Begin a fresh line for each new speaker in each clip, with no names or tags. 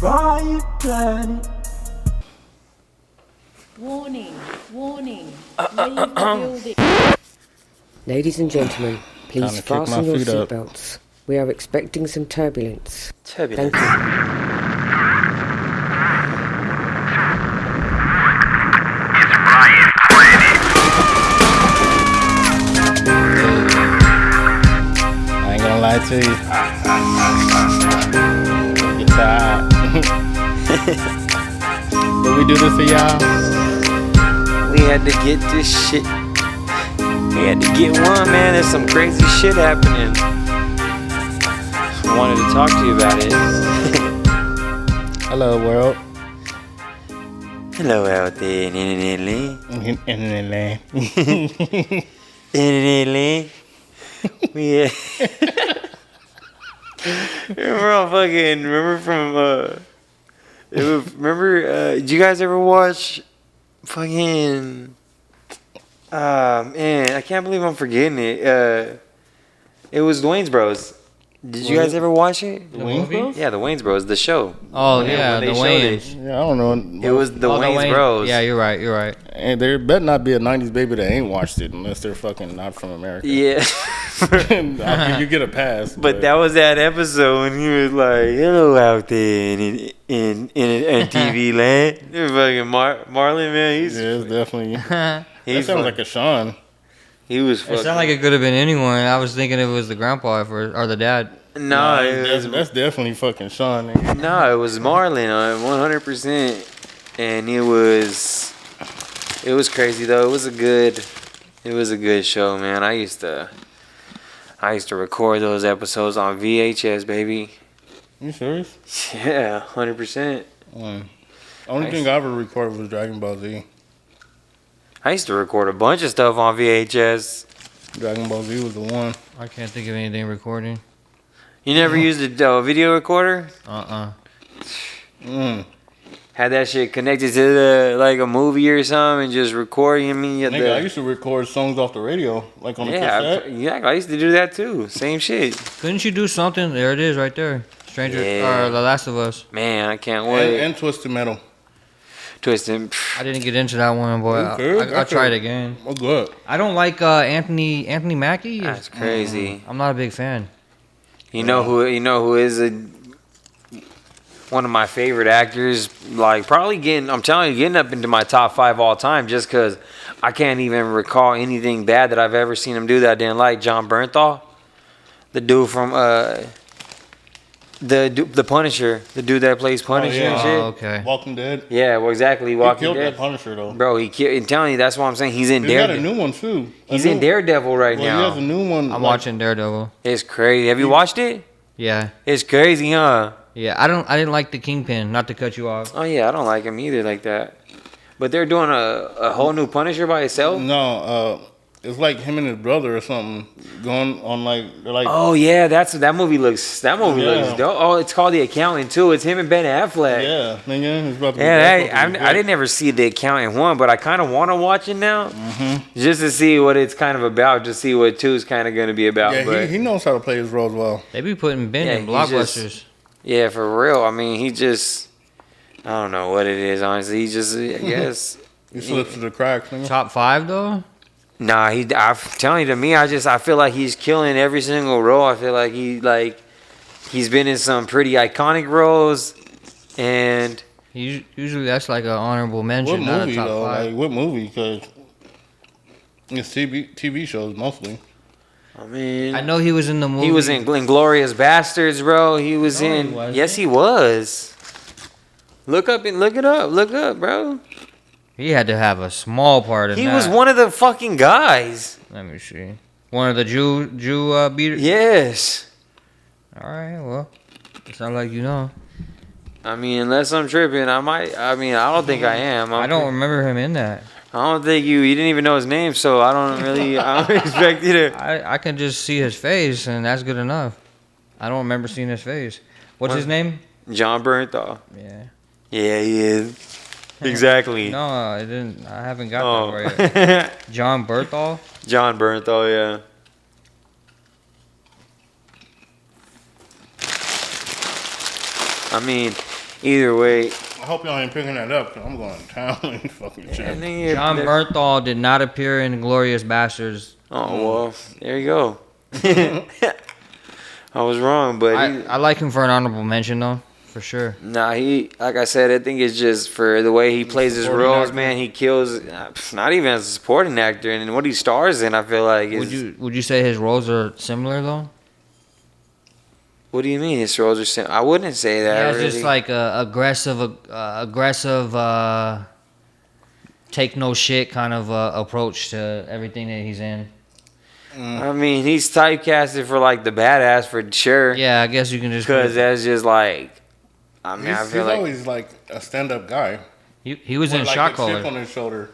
Riot Planet.
Warning, warning, leave the building.
Ladies and gentlemen, please fasten your seatbelts. We are expecting some turbulence. Thank you.
I ain't gonna lie to you. Get tired. But we do this for y'all.
We had to get this shit. We had to get one, man. There's some crazy shit happening. I wanted to talk to you about it.
Hello, world.
Hello out there, internet land. Yeah. Did you guys ever watch fucking man, I can't believe I'm forgetting it. It was the Wayans Bros. Did you guys ever watch it?
The Wayans Bros?
Yeah, the Wayans Bros, the show.
Oh yeah, the Wayans.
Yeah, I don't know.
It was the Wayans Bros.
Yeah, you're right.
And there better not be a 90s baby that ain't watched it unless they're fucking not from America.
Yeah.
You get a pass.
But that was that episode when he was like, "Hello out there in TV land." It was fucking Marlon, man.
Yeah, it's definitely. That sounds like a Sean.
He was
It
fucking.
sounded like it could have been anyone. I was thinking it was the grandpa or the dad.
No,
that's definitely fucking Sean.
No, it was Marlon, 100%. And it was crazy though. It was a good show, man. I used to record those episodes on VHS, baby.
You serious?
Yeah, 100%.
Only thing I ever recorded was Dragon Ball Z.
I used to record a bunch of stuff on VHS.
Dragon Ball Z was the one.
I can't think of anything recording.
You never used a video recorder? Had that shit connected to like a movie or something and just record. I mean,
Nigga, I used to record songs off the radio, like on the cassette.
I used to do that too. Same shit.
Couldn't you do something? There it is, right there. Stranger or The Last of Us.
Man, I can't wait.
And Twisted Metal.
Twisted.
I didn't get into that one, boy. I'll try it again.
Oh, good.
I don't like Anthony Mackie.
That's crazy.
I'm not a big fan.
You know who is one of my favorite actors? Like probably getting up into my top 5 all time just because I can't even recall anything bad that I've ever seen him do that I didn't like. John Bernthal, the dude from the Punisher, the dude that plays Punisher and shit.
Oh, okay.
Walking Dead.
Yeah, well, exactly. Walking
Dead. He killed
Dead.
that Punisher though.
Bro, I'm telling you, that's what I'm saying. He's in
Daredevil.
Daredevil.
He got a new one too.
He's in Daredevil right now.
He has a new one.
I'm watching Daredevil.
It's crazy. Have you watched it?
Yeah.
It's crazy, huh?
Yeah, I didn't like the Kingpin. Not to cut you off.
Oh yeah, I don't like him either like that. But they're doing a whole new Punisher by itself.
No, it's like him and his brother or something going on they're like.
Oh yeah, that movie looks dope. Oh, it's called The Accountant too. It's him and Ben Affleck.
Yeah, nigga, his brother.
Yeah, I didn't ever see The Accountant 1, but I kind of want to watch it now, just to see what it's kind of about, to see what 2 is kind of going to be about.
Yeah,
but
he knows how to play his roles well.
They be putting Ben in blockbusters.
Yeah, for real. I mean, I don't know what it is, honestly. I guess.
He slips through the cracks, nigga.
Top 5 though?
Nah, I'm telling you, to me, I feel like he's killing every single role. I feel like he's been in some pretty iconic roles, and
usually that's like an honorable mention.
What movie
not a top
though?
5.
Like what movie? Because it's TV shows mostly.
I mean,
I know he was in the movie.
He was in Inglourious Bastards, bro. He was in. Yes, he was. Look up, bro.
He had to have a small part in that.
He was one of the fucking guys.
Let me see. One of the Jew beaters?
Yes.
All right, well, it's not like you know.
I mean, unless I'm tripping, I don't think I am.
I don't remember him in that.
I don't think you didn't even know his name, so I don't expect you to.
I can just see his face, and that's good enough. I don't remember seeing his face. What's his name?
John Bernthal.
Yeah.
Yeah, he is. Exactly.
No, I didn't. I haven't got that for yet. John Bernthal?
John Bernthal, yeah. I mean, Either way,
I hope y'all ain't picking that up, 'cause I'm going to town and fucking shit.
and then
John Bernthal did not appear in Glorious Bastards.
Oh well, there you go. I was wrong, but
I like him for an honorable mention though, for sure.
nah, he like I said, I think it's just for the way he plays his
Supporting
roles,
actor.
man. He kills. Not even as a supporting actor, and what he stars in, I feel like is.
Would you say his roles are similar though?
What do you mean his roles are similar? I wouldn't say that.
Yeah, it's
really.
just like a aggressive, take no shit kind of approach to everything that he's in.
I mean, he's typecasted for like the badass for sure.
Yeah, I guess you can just.
Because that's just like. I mean, I
He's
feel like.
always like a stand-up guy.
He was in
With, like,
Shot
a
Caller.
chip on his shoulder.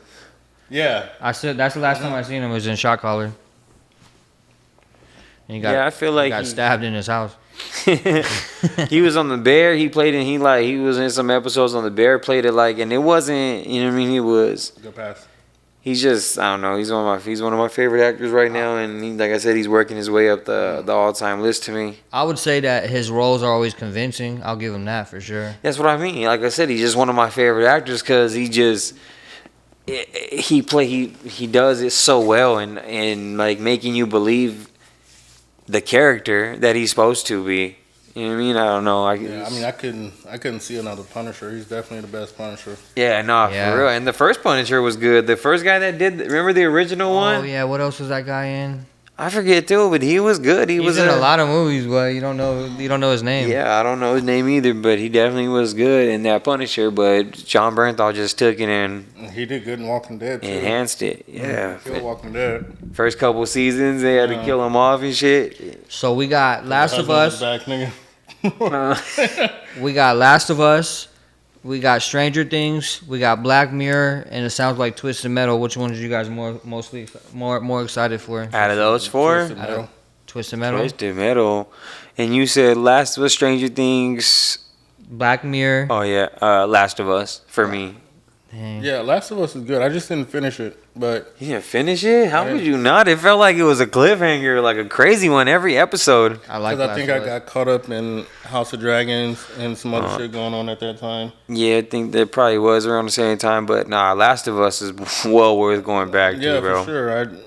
Yeah.
I said that's the last time I seen him was in Shot Caller. And he got,
Yeah, I feel like
he got
he-
stabbed in his house.
He was on the Bear. He played in. He was in some episodes on the Bear. Played it like, and it wasn't. You know what I mean? He was.
Good pass.
He's just. I don't know. He's one of my favorite actors right now, and like I said, he's working his way up the all-time list to me.
I would say that his roles are always convincing. I'll give him that for sure.
That's what I mean. Like I said, he's just one of my favorite actors because he just. He does it so well and like making you believe the character that he's supposed to be. You know what I mean? I don't know.
Yeah, I mean, I couldn't see another Punisher. He's definitely the best Punisher.
Yeah, no,
Yeah.
for real. And the first Punisher was good. The first guy that did, remember the original one?
Oh yeah, what else was that guy in?
I forget too, but he was good. He
He's
was
in a lot of movies, but you don't know his name.
Yeah, I don't know his name either, but he definitely was good in that Punisher. But John Bernthal just took it and
He did good in Walking Dead too.
enhanced it. Yeah,
Killed Walking Dead.
first couple seasons they had to kill him off and shit.
So we got Last of
Husband's
Us.
back, nigga.
We got Last of Us. We got Stranger Things. We got Black Mirror, and it sounds like Twisted Metal. Which one are you guys more excited for?
Out of those four,
Twisted Metal.
Twisted Metal,
Twisted Metal. And you said Last of Us, Stranger Things.
Black Mirror.
Oh yeah, Last of Us for me.
Dang.
Yeah, Last of Us is good. I just didn't finish it, but
You didn't finish it? How
I
would
didn't.
you not? It felt like it was a cliffhanger, like a crazy one every episode.
I like.
because I
Last
think
of
I
Us.
got caught up in House of Dragons and some other shit going on at that time.
Yeah, I think that probably was around the same time, but nah, Last of Us is well worth going back
Yeah,
to, bro.
for sure.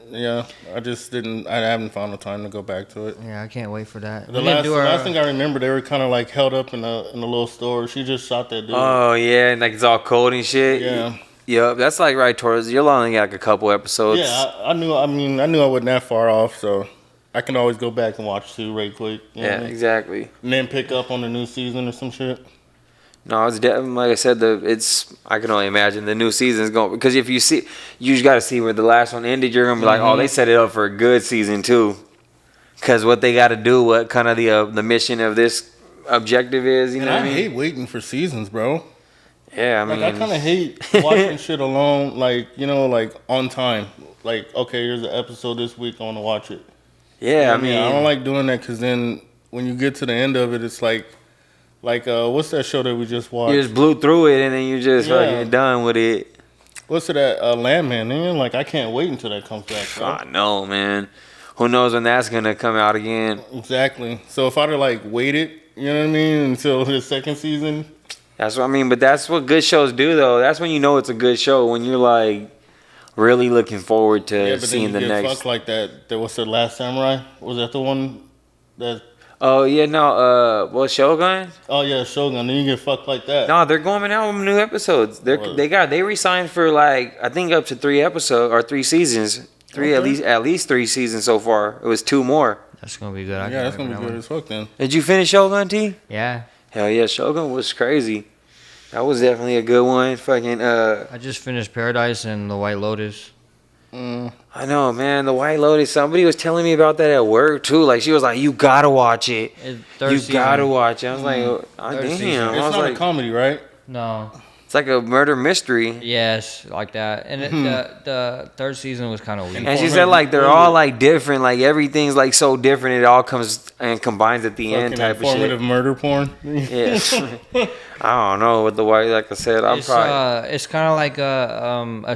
I just didn't. I haven't found the time to go back to it.
Yeah, I can't wait for that.
The last thing I remember, they were kind of like held up in a little store. She just shot that dude.
Oh yeah, and like it's all cold and shit.
Yeah.
Yep, that's like right towards. You're only got like a couple episodes.
Yeah, I knew. I mean, I knew I wasn't that far off, so I can always go back and watch two right quick. You know what I mean?
exactly.
And then pick up on the new season or some shit.
No, it's definitely like I said. I can only imagine the new season's going because if you see, you just got to see where the last one ended. You're gonna be like, oh, they set it up for a good season too. Because what they got to do, what kind of the mission of this objective is, you
And
know
I
what I mean?
hate waiting for seasons, bro.
Yeah, I
Like
mean,
I kind of hate watching shit alone. Like like on time. Like okay, here's an episode this week. I want to watch it.
yeah, I
I
mean,
don't like doing that because then when you get to the end of it, it's like what's that show that we just watched?
you just blew through it and then you just
Yeah.
fucking done with it.
What's it that Landman? Man, like I can't wait until that comes back. Bro.
I know, man. Who knows when that's gonna come out again?
Exactly. So if I'd have like waited, you know what I mean, until the second season.
That's what I mean. But that's what good shows do, though. That's when you know it's a good show when you're like really looking forward to
Yeah, but then
seeing
you
the
get
next.
fucked like that. That was the Last Samurai. Was that the one? That
Oh yeah, no. What Shogun?
oh yeah, Shogun. Then you get fucked like that.
No, they're going out with new episodes.
What?
They re-signed for like I think up to 3 episodes or 3 seasons.
Okay.
At least 3 seasons so far. It was 2 more.
That's gonna be good. I
Yeah, that's
can't
gonna be
wait
good
for
as fuck then.
Did you finish Shogun T?
that one. Yeah,
Hell yeah, Shogun was crazy. That was definitely a good one. Fucking
I just finished Paradise and The White Lotus.
I know, man. The White Lotus. Somebody was telling me about that at work too. Like she was like, "You gotta watch it.
Third
You
season.
gotta watch it." I was like, oh,
Third
"Damn!"
season.
I
It's
was
not
like,
a comedy, right?
No.
"It's like a murder mystery."
Yes, like that. And the third season was kind of weak.
And she said like they're all like different. Like everything's like so different. It all comes and combines at the end
Fucking
type of
informative
shit.
murder porn.
Yeah. I don't know with the White. Like I said, I'm probably.
It's kind of like a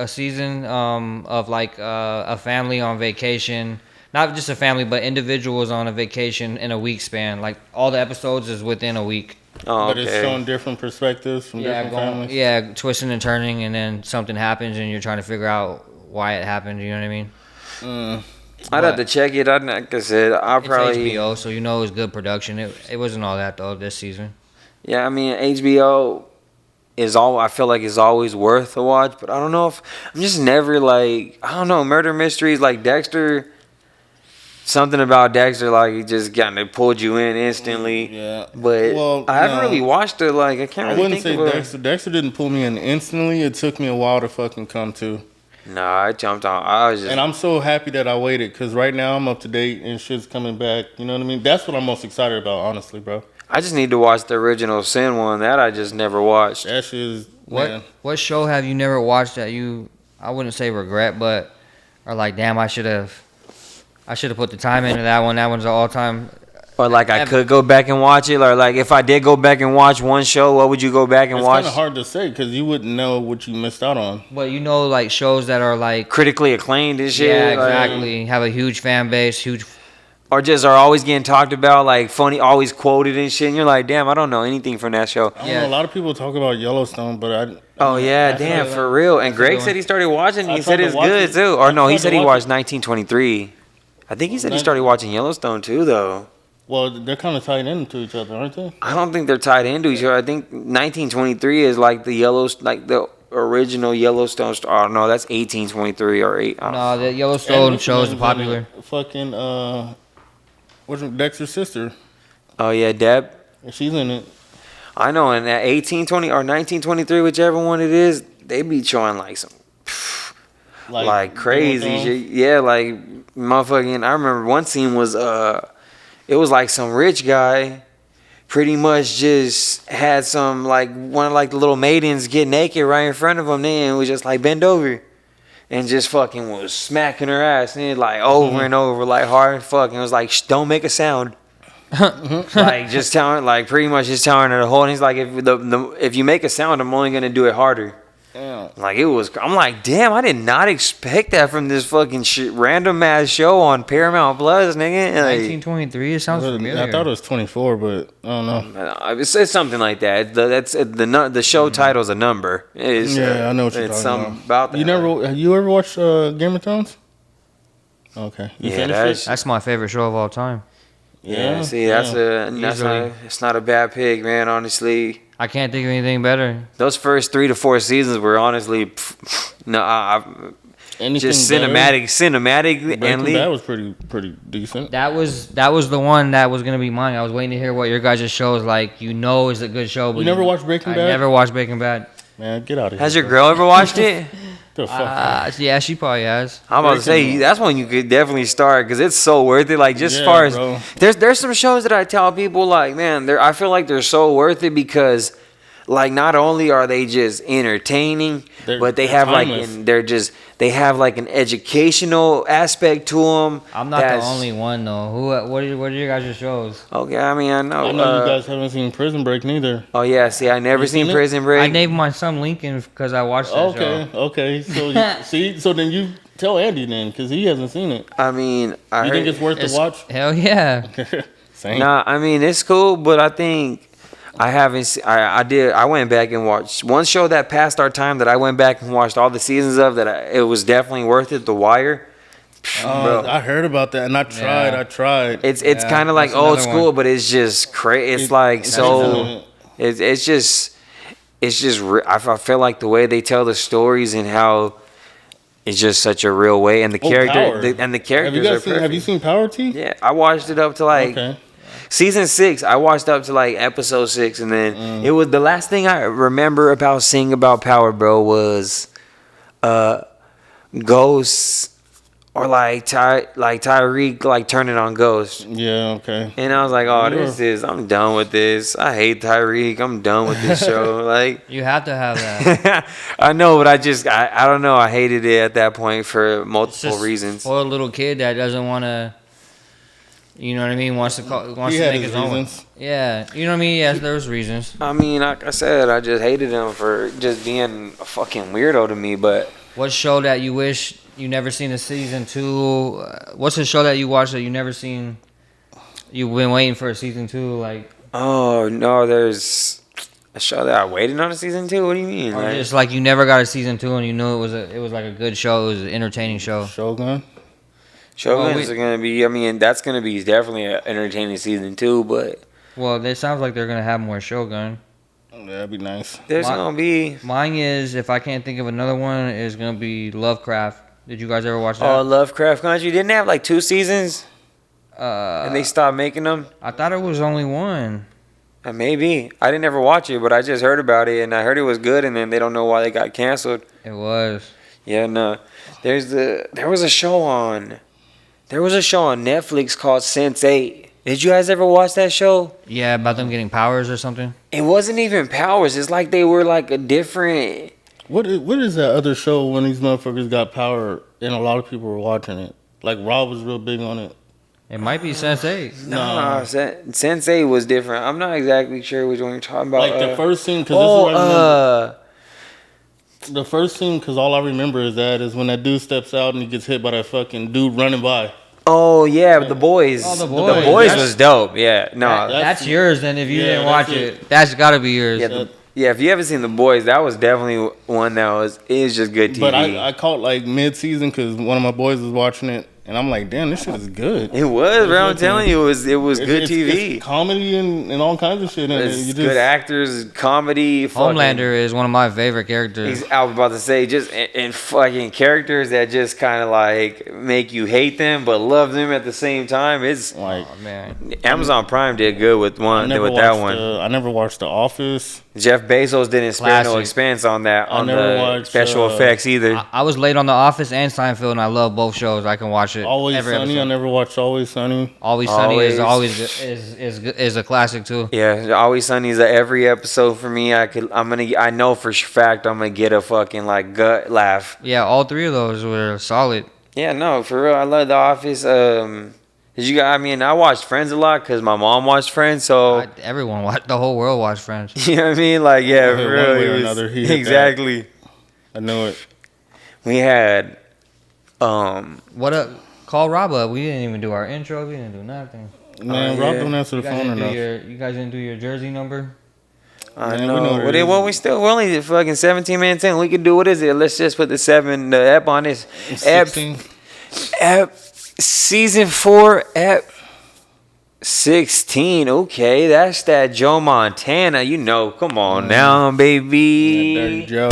season of like a family on vacation. not just a family, but individuals on a vacation in a week span. Like all the episodes is within a week.
Oh,
But it's showing different perspectives from different families.
Yeah, twisting and turning, and then something happens, and you're trying to figure out why it happened. You know what I mean?
I'd have to check it. Like I said, I'll probably.
It's HBO, so you know it's good production. It wasn't all that though this season.
Yeah, I mean HBO is all. I feel like it's always worth a watch, but I don't know if I'm just never like. I don't know, murder mysteries like Dexter. Something about Dexter, like it just kind of pulled you in instantly.
Yeah,
but I haven't really watched it. Like I can't.
I
really
wouldn't
think
say
of
Dexter. Dexter didn't pull me in instantly. It took me a while to fucking come to.
Nah, I jumped on. I was just.
And I'm so happy that I waited because right now I'm up to date and shit's coming back. You know what I mean? That's what I'm most excited about, honestly, bro.
I just need to watch the original Sin one. That I just never watched.
That shit is. Man.
What show have you never watched that you? I wouldn't say regret, but are like, damn, I should have put the time into that one. That one's an all time.
Or like I could go back and watch it, or like if I did go back and watch one show, what would you go back and watch?
It's kind of hard to say because you wouldn't know what you missed out on.
But you know, like shows that are like
Critically acclaimed and shit.
Yeah,
like,
exactly. Have a huge fan base, huge.
or just are always getting talked about, like funny, always quoted and shit. And you're like, damn, I don't know anything from that show.
I don't know, a lot of people talk about Yellowstone, but I.
Oh yeah, damn, for real. And Greg said he started watching. He said it's good too. Or no, he said he watched 1923. I think he said he started watching Yellowstone too, though.
Well, they're kind of tied into each other, aren't they?
I don't think they're tied into each other. I think 1923 is like the original Yellowstone. Oh no, that's 1823 or 8.
No, the Yellowstone show is popular.
Fucking what's Dexter's sister?
Oh yeah, Deb.
She's in it.
I know, and at 1820 or 1923, whichever one it is, they be showing like some like crazy shit. Yeah, like motherfucking. I remember one scene was it was like some rich guy pretty much just had some like one of like the little maidens get naked right in front of him, then was just like bend over and just fucking was smacking her ass and like over and over like hard fucking. It was like don't make a sound. Like just telling, like pretty much just telling her the whole. And he's like, if you make a sound, I'm only gonna do it harder.
Damn.
Like it was. I'm like, damn, I did not expect that from this fucking random ass show on Paramount Plus, nigga. Like,
1923. It sounds familiar.
I thought it was 24, but I don't know.
It's something like that. The show title's a number.
Yeah, I know what you're
it's
talking
something about that.
You ever watched Game of Thrones? Okay.
That's my favorite show of all time.
Yeah, see, it's not a bad pick, man. Honestly,
I can't think of anything better.
Those first 3 to 4 seasons were honestly, just cinematic.
Breaking Bad was pretty decent.
That was the one that was gonna be mine. I was waiting to hear what your guys' show is like. You know, it's a good show. But
you never watched Breaking Bad?
I never watched Breaking Bad.
Man, get out of here.
Has your girl ever watched it?
Yeah, she probably has.
I'm about to say that's when you could definitely start because it's so worth it. Like just as far as there's some shows that I tell people like, man, I feel like they're so worth it because like not only are they just entertaining, but they have timeless. They have like an educational aspect to them.
I'm not the only one though. What are your guys' shows?
Okay, I mean I know
you guys haven't seen Prison Break neither.
Oh yeah, see, I never seen Prison Break.
I named my son Lincoln because I watched that show.
Okay. So then you tell Andy then because he hasn't seen it.
I mean,
you think it's worth the watch?
Hell yeah.
Same.
Nah, I mean it's cool, but I think. I haven't. I went back and watched one show that passed our time that I went back and watched all the seasons of. It was definitely worth it. The Wire.
I heard about that and I tried.
It's kind of like old school, but it's just crazy. It's like so. It's just. I feel like the way they tell the stories and how. It's just such a real way, and the characters are perfect.
Have you seen Power T?
Yeah, I watched it up to like. Season 6, I watched up to like episode 6, and then it was the last thing I remember about seeing about Power, bro, was Ghosts or like Tyreek like turning on Ghost.
Yeah, okay.
And I was like, I'm done with this. I hate Tyreek. I'm done with this show. Like
you have to have that.
I know, but I don't know. I hated it at that point for multiple reasons.
For a little kid that doesn't want to. You know what I mean? Wants to make his own. Yeah, you know what I mean? Yes, there's reasons.
I mean, like I said, I just hated him for just being a fucking weirdo to me. But
What show that you wish you never seen a season 2? What's a show that you watched that you never seen? You've been waiting for a season 2, like.
Oh no, there's a show that I waited on a season 2. What do you mean?
Or just like you never got a season 2 and you knew it was like a good show. It was an entertaining show.
Shogun.
Shogun's gonna be. I mean, that's gonna be definitely an entertaining season 2. But
Well, it sounds like they're gonna have more Shogun.
That'd be nice.
there's gonna be.
Mine is, if I can't think of another one, is gonna be Lovecraft. Did you guys ever watch that?
Oh, Lovecraft Country didn't they have like 2 seasons, and they stopped making them.
I thought it was only one.
Maybe I didn't ever watch it, but I just heard about it and I heard it was good, and then they don't know why they got canceled.
It was.
Yeah, no. There was a show on Netflix called Sense8. Did you guys ever watch that show?
Yeah, about them getting powers or something.
It wasn't even powers. It's like they were like a different.
What is that other show when these motherfuckers got power and a lot of people were watching it? Like Rob was real big on it.
It might be Sense8.
Nah, Sense8 was different. I'm not exactly sure which one you're talking about.
Like the first scene, because the first scene, because all I remember is when that dude steps out and he gets hit by that fucking dude running by.
Oh yeah, The Boys.
Oh, The
The
Boys.
Boys was dope. Yeah, no,
That's yours. Then if you
yeah,
didn't watch
that's
it, that's gotta be yours.
yeah. If you haven't seen The Boys, that was definitely one that was just good TV.
But I caught like mid-season because one of my boys was watching it, and I'm like, damn, this shit is good.
It was, bro. I'm telling you, it was good TV.
It's comedy and all kinds of shit in it.
It's good actors, comedy.
Homelander is one of my favorite characters.
I was about to say, just in fucking characters that just kind of like make you hate them but love them at the same time. It's
Like,
Oh, man.
Amazon Prime did good with that one.
I never watched The Office.
Jeff Bezos didn't spare no
Classic.
expense on that on
never
the
watched,
special effects either.
I was late on The Office and Seinfeld, and I love both shows. I can watch it.
Always
every
Sunny.
episode.
I never watched Always Sunny.
Always Sunny is
Always.
is a classic too.
Yeah, Always Sunny is every episode for me. I know for fact I'm gonna get a fucking like gut laugh.
Yeah, all three of those were solid.
Yeah, no, for real. I love The Office. Did you guys? I mean, I watched Friends a lot because my mom watched Friends. So
Everyone watched, the whole world watched Friends.
you know what I mean? Like, yeah,
One
for
way or
real.
another, he hit
Exactly.
I knew it.
We had
What up? Call Rob up. We didn't even do our intro. We didn't do nothing.
Man, Rob don't answer
You
the
guys,
phone
didn't do
enough.
you guys didn't do your jersey number.
I
Man, we
know.
know what it is.
We're only fucking 17 minutes in. We can do what is it? Let's just put the app on this. App
16.
season 4 app 16. Okay, that's that Joe Montana. You know, come on now, baby.
Dirty Joe.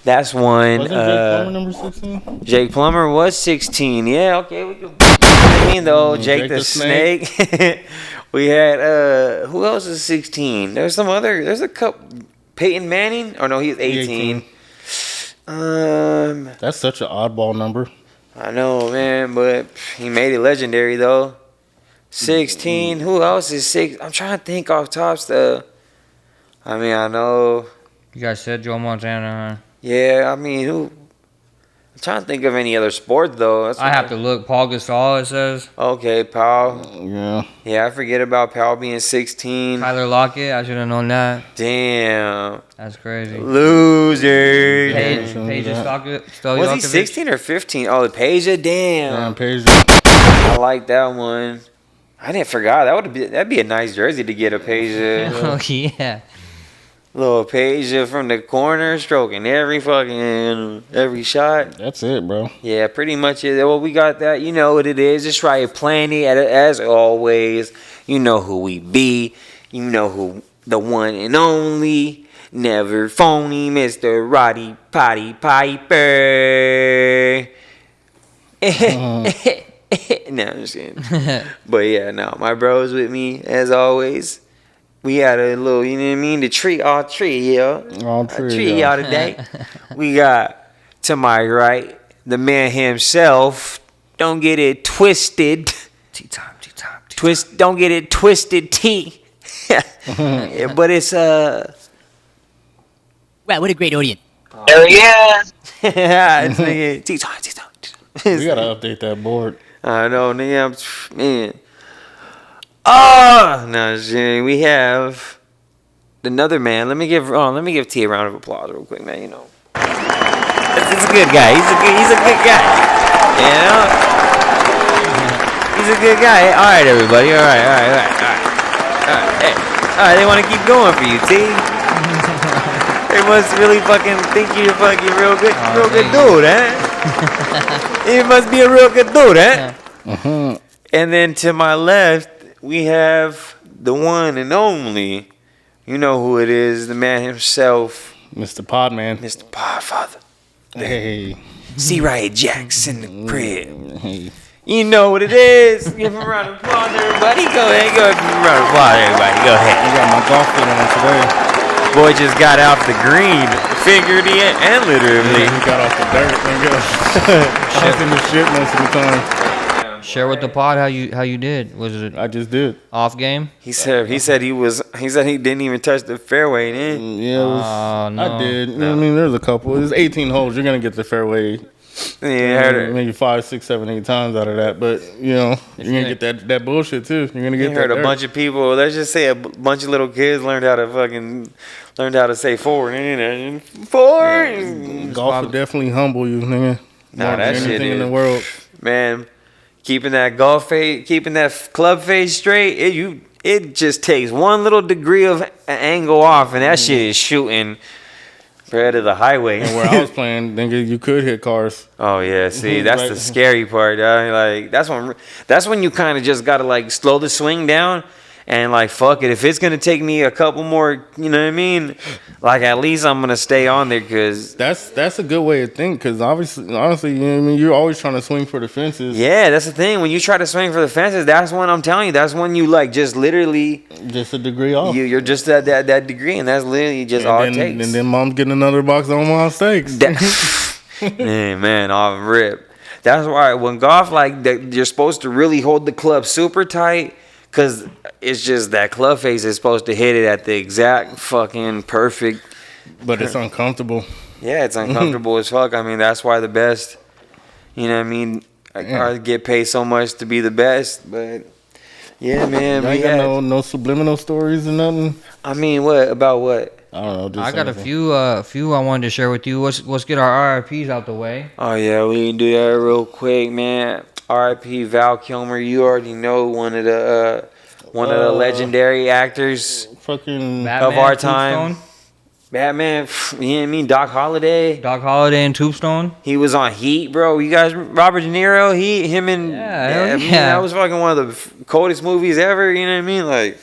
That's one.
Wasn't Jake Plummer number 16?
Jake Plummer was 16. Yeah, okay. We could. I mean, though, Jake the Snake. We had who else is 16? There's a couple. Peyton Manning. Oh no, he's 18.
That's such an oddball number.
I know, man, but he made it legendary though. 16. Who else is 6? I'm trying to think off top stuff. I mean, I know.
You guys said Joe Montana. Huh?
Yeah, I mean, who? I'm trying to think of any other sport though.
I have to look. Paul Gasol. It says
Okay, Powell.
Yeah.
Yeah, I forget about Powell being 16.
Tyler Lockett. I should have known that.
Damn.
That's crazy.
Loser.
Paige Stockett.
Was he 16 or 15? Oh, the Peja? Damn.
Damn, Page.
I like that one. I didn't forget. That'd be a nice jersey to get a Peja.
Oh yeah.
Little Peja from the corner, stroking every shot.
That's it, bro.
Yeah, pretty much it. Well, we got that. You know what it is. Just right, plenty as always. You know who we be. You know who the one and only, never phony, Mr. Roddy Potty Piper. No, I'm just kidding. But yeah, no, my bros with me as always. We had a little, you know what I mean? The trio, today. We got to my right, the man himself. Don't get it twisted.
Tea time.
Don't get it twisted, T. Yeah, but it's
Wow, what a great audience.
it's nigga, tea time.
We gotta update that board.
I know, nigga. Man. No, we have another man. Let me give T a round of applause real quick, man. You know. He's a good guy. He's a good guy. You know? He's a good guy. All right, everybody. All right. Hey. All right, they want to keep going for you, T. They must really fucking think you're fucking real good dude, huh? He must be a real good dude, huh?
Uh-huh.
And then to my left, we have the one and only. You know who it is, the man himself.
Mr. Podman.
Mr. Podfather.
Hey.
C. Riot Jackson, the crib.
Hey.
You know what it is. Give him a round of applause, everybody. Go ahead, give him a round of applause, everybody. Go ahead.
I got my golf fit on today.
Boy just got off the green, figuratively and literally.
He got off the dirt, nigga. I was in the shit most of the time.
Share with the pod how you did. Was it
I just did.
off game?
He said he didn't even touch the fairway, then.
Yeah, it was,
no.
I did. I mean, there's a couple. There's 18 holes. You're gonna get the fairway.
Yeah,
Maybe 5, 6, 7, 8 times out of that, but you know you're gonna get that bullshit too. You're gonna get
heard
that
a bunch of people. Let's just say a bunch of little kids learned how to say four. Four.
Golf will definitely humble you, nigga.
Nah,
More
that
than
shit
anything in
is-
the world.
Man, keeping that golf face, keeping that club face straight, it just takes one little degree of an angle off, and that shit is shooting right to the highway.
And where I was playing, nigga, you could hit cars.
Oh yeah, see, that's
Right.
the scary part. Like that's when you kind of just gotta like slow the swing down and like fuck it. If it's gonna take me a couple more, you know what I mean? Like at least I'm gonna stay on there because
That's a good way to think, because honestly, you know what I mean. You're always trying to swing for the fences.
yeah, that's the thing. When you try to swing for the fences, that's when I'm telling you. That's when you like just literally
Just a degree off.
you're just at that degree, and that's literally just
and
all
then,
it takes.
And then mom's getting another box of Omaha steaks.
man, off rip. That's why when golf, like, you're supposed to really hold the club super tight, because it's just that club face is supposed to hit it at the exact fucking perfect.
But it's uncomfortable.
Yeah, it's uncomfortable as fuck. I mean, that's why the best, you know what I mean, I get paid so much to be the best, but yeah, man.
You ain't got no subliminal stories or nothing.
I mean, what about what?
I don't know. Just
I got a
anything.
few I wanted to share with you. Let's get our RIPs out the way.
Oh yeah, we can do that real quick, man. R.I.P. Val Kilmer. You already know one of the legendary actors
Fucking
of our time.
Tombstone.
Batman. You know what I mean? Doc Holliday.
Doc Holliday and Tombstone.
He was on Heat, bro. You guys, Robert De Niro. Him and
Yeah,
I mean,
yeah.
that was fucking one of the coldest movies ever. You know what I mean? Like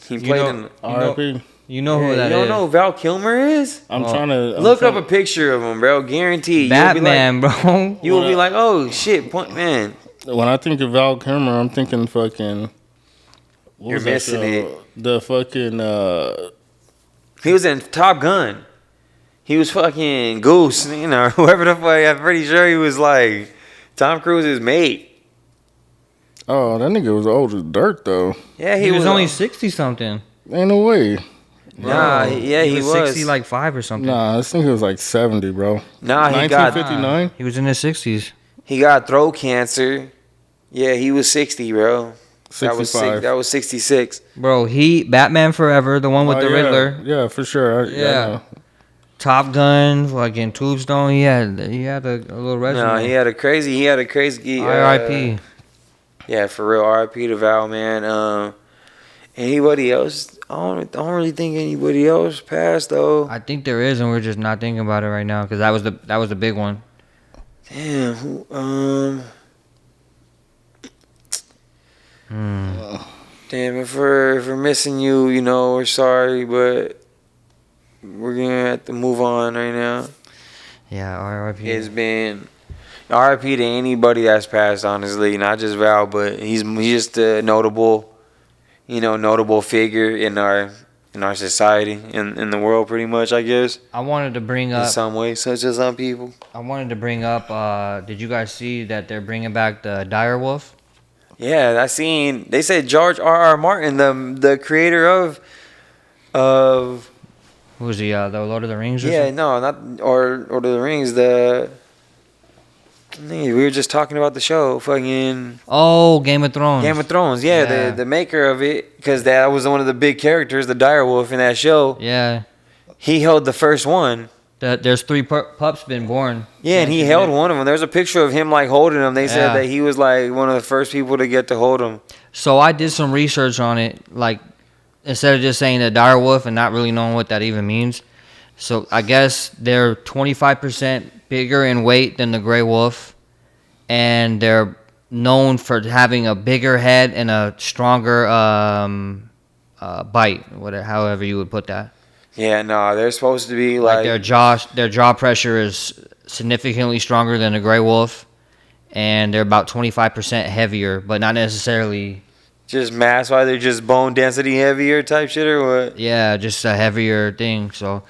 he played in.
R.I.P.
You know who
You
that
don't
is?
know who Val Kilmer is?
I'm trying to
Look up a picture of him, bro. Guaranteed.
Batman, bro.
You will be like, oh shit, point man.
When I think of Val Kilmer, I'm thinking fucking. What
You're
was that
missing
show?
it.
The fucking.
He was in Top Gun. He was fucking Goose, you know, whoever the fuck. I'm pretty sure he was like Tom Cruise's mate.
Oh, that nigga was old as dirt though.
Yeah,
He was only 60 something.
Ain't no way.
Nah, he was
60 like 5 or something.
Nah, I think he was like 70, bro.
Nah, he got
1959.
He was in his 60s.
he got throat cancer. Yeah, he was 60, bro. That was
65.
that was 66.
Bro, Batman Forever, the one with the
yeah.
Riddler.
Yeah, for sure. I know.
Top Gun, fucking Tombstone. He had a little resume.
No, he had a crazy.
R.I.P.
Yeah, for real. R.I.P. to Val, man. Anybody else? I don't really think anybody else passed though.
I think there is, and we're just not thinking about it right now because that was the big one.
Damn. Damn. If we're missing you, you know, we're sorry, but we're gonna have to move on right now.
Yeah, R.I.P.
It's been R.I.P. to anybody that's passed, honestly, not just Val, but he's just a notable figure in our society, in the world, pretty much, I guess.
I wanted to bring
In
up.
some way, such as some people.
Did you guys see that they're bringing back the dire wolf?
Yeah, I seen. They said George R.R. Martin, the creator of
Who was he? The Lord of the Rings? Or
yeah,
something?
no, not or the Rings. We were just talking about the show, fucking
Oh, Game of Thrones.
Game of Thrones. Yeah,
Yeah.
the maker of it, because that was one of the big characters, the dire wolf in that show.
Yeah,
He held the first one.
There's 3 pups been born.
Yeah, and he held one of them. There's a picture of him like holding him. They said that he was like one of the first people to get to hold him.
So I did some research on it, like instead of just saying a dire wolf and not really knowing what that even means. So I guess they're 25% bigger in weight than the gray wolf, and they're known for having a bigger head and a stronger bite, whatever, however you would put that.
Yeah, no, they're supposed to be
Like their jaw pressure is significantly stronger than a gray wolf, and they're about 25% heavier, but not necessarily
just mass wise. They're just bone density heavier type shit or what?
Yeah, just a heavier thing. So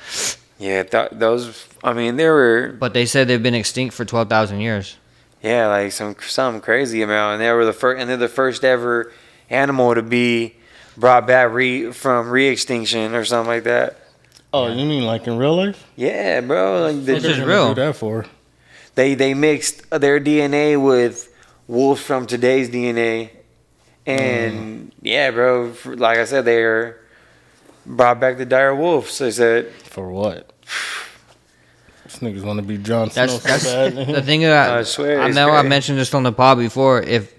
yeah, those. I mean, they were.
But they said they've been extinct for 12,000 years.
Yeah, like some crazy amount, and they were the first, and they're the first ever animal to be brought back from re-extinction or something like that.
Oh, you mean like in real life?
Yeah, bro. Like
Which is real.
Do that for?
They mixed their DNA with wolves from today's DNA, and yeah, bro. Like I said, they're brought back the dire wolves. They said
for what? This niggas want to be Jon Snow so
That's
bad.
the thing that
I swear.
I
it's
know I
crazy.
mentioned this on the pod before. If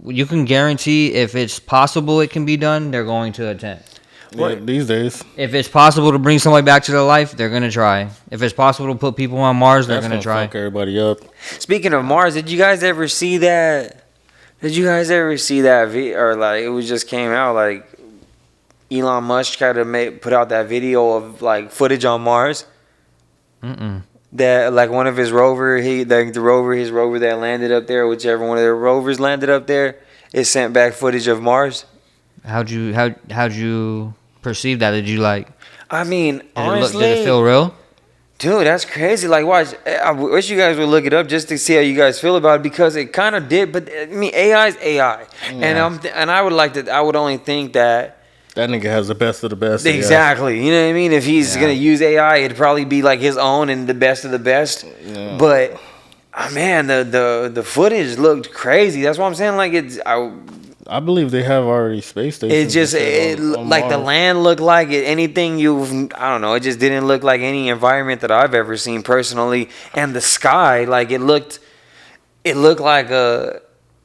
you can guarantee if it's possible it can be done, they're going to attempt.
Yeah, these days.
If it's possible to bring somebody back to their life, they're gonna try. If it's possible to put people on Mars, they're
That's
gonna try.
fuck everybody up.
Speaking of Mars, did you guys ever see that? Or like it was just came out like Elon Musk tried to put out that video of like footage on Mars. That like one of his rover, his rover that landed up there, whichever one of their rovers landed up there, it sent back footage of Mars.
How'd you perceive that? Did you like?
I mean, honestly,
did it feel real?
Dude, that's crazy. Like, watch. I wish you guys would look it up just to see how you guys feel about it because it kind of did. But I mean, AI is AI,
Yeah.
and I would like to. I would only think that.
That nigga has the best of the best.
Exactly. You know what I mean? If he's gonna use AI, it'd probably be like his own and the best of the best.
Yeah.
But man, the footage looked crazy. That's what I'm saying. Like
I believe they have already space stations.
it just
on
like the
Mars.
land looked like it. Anything I don't know. It just didn't look like any environment that I've ever seen personally. And the sky, like it looked like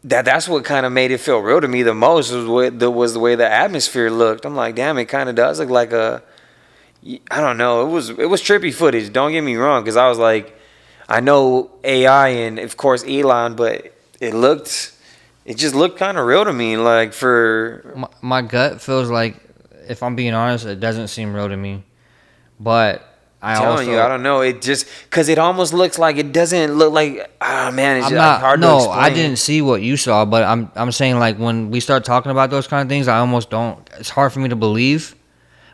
that's what kind of made it feel real to me the most was the way the atmosphere looked. I'm like, damn, it kind of does look like I don't know. It was trippy footage. Don't get me wrong, because I was like, I know AI and of course Elon, but it just looked kind of real to me. Like
My gut feels like, if I'm being honest, it doesn't seem real to me. But I
don't know. It just because it almost looks like it doesn't look like. Ah, man, it's just hard to explain.
I didn't see what you saw, but I'm saying like when we start talking about those kind of things, I almost don't. It's hard for me to believe.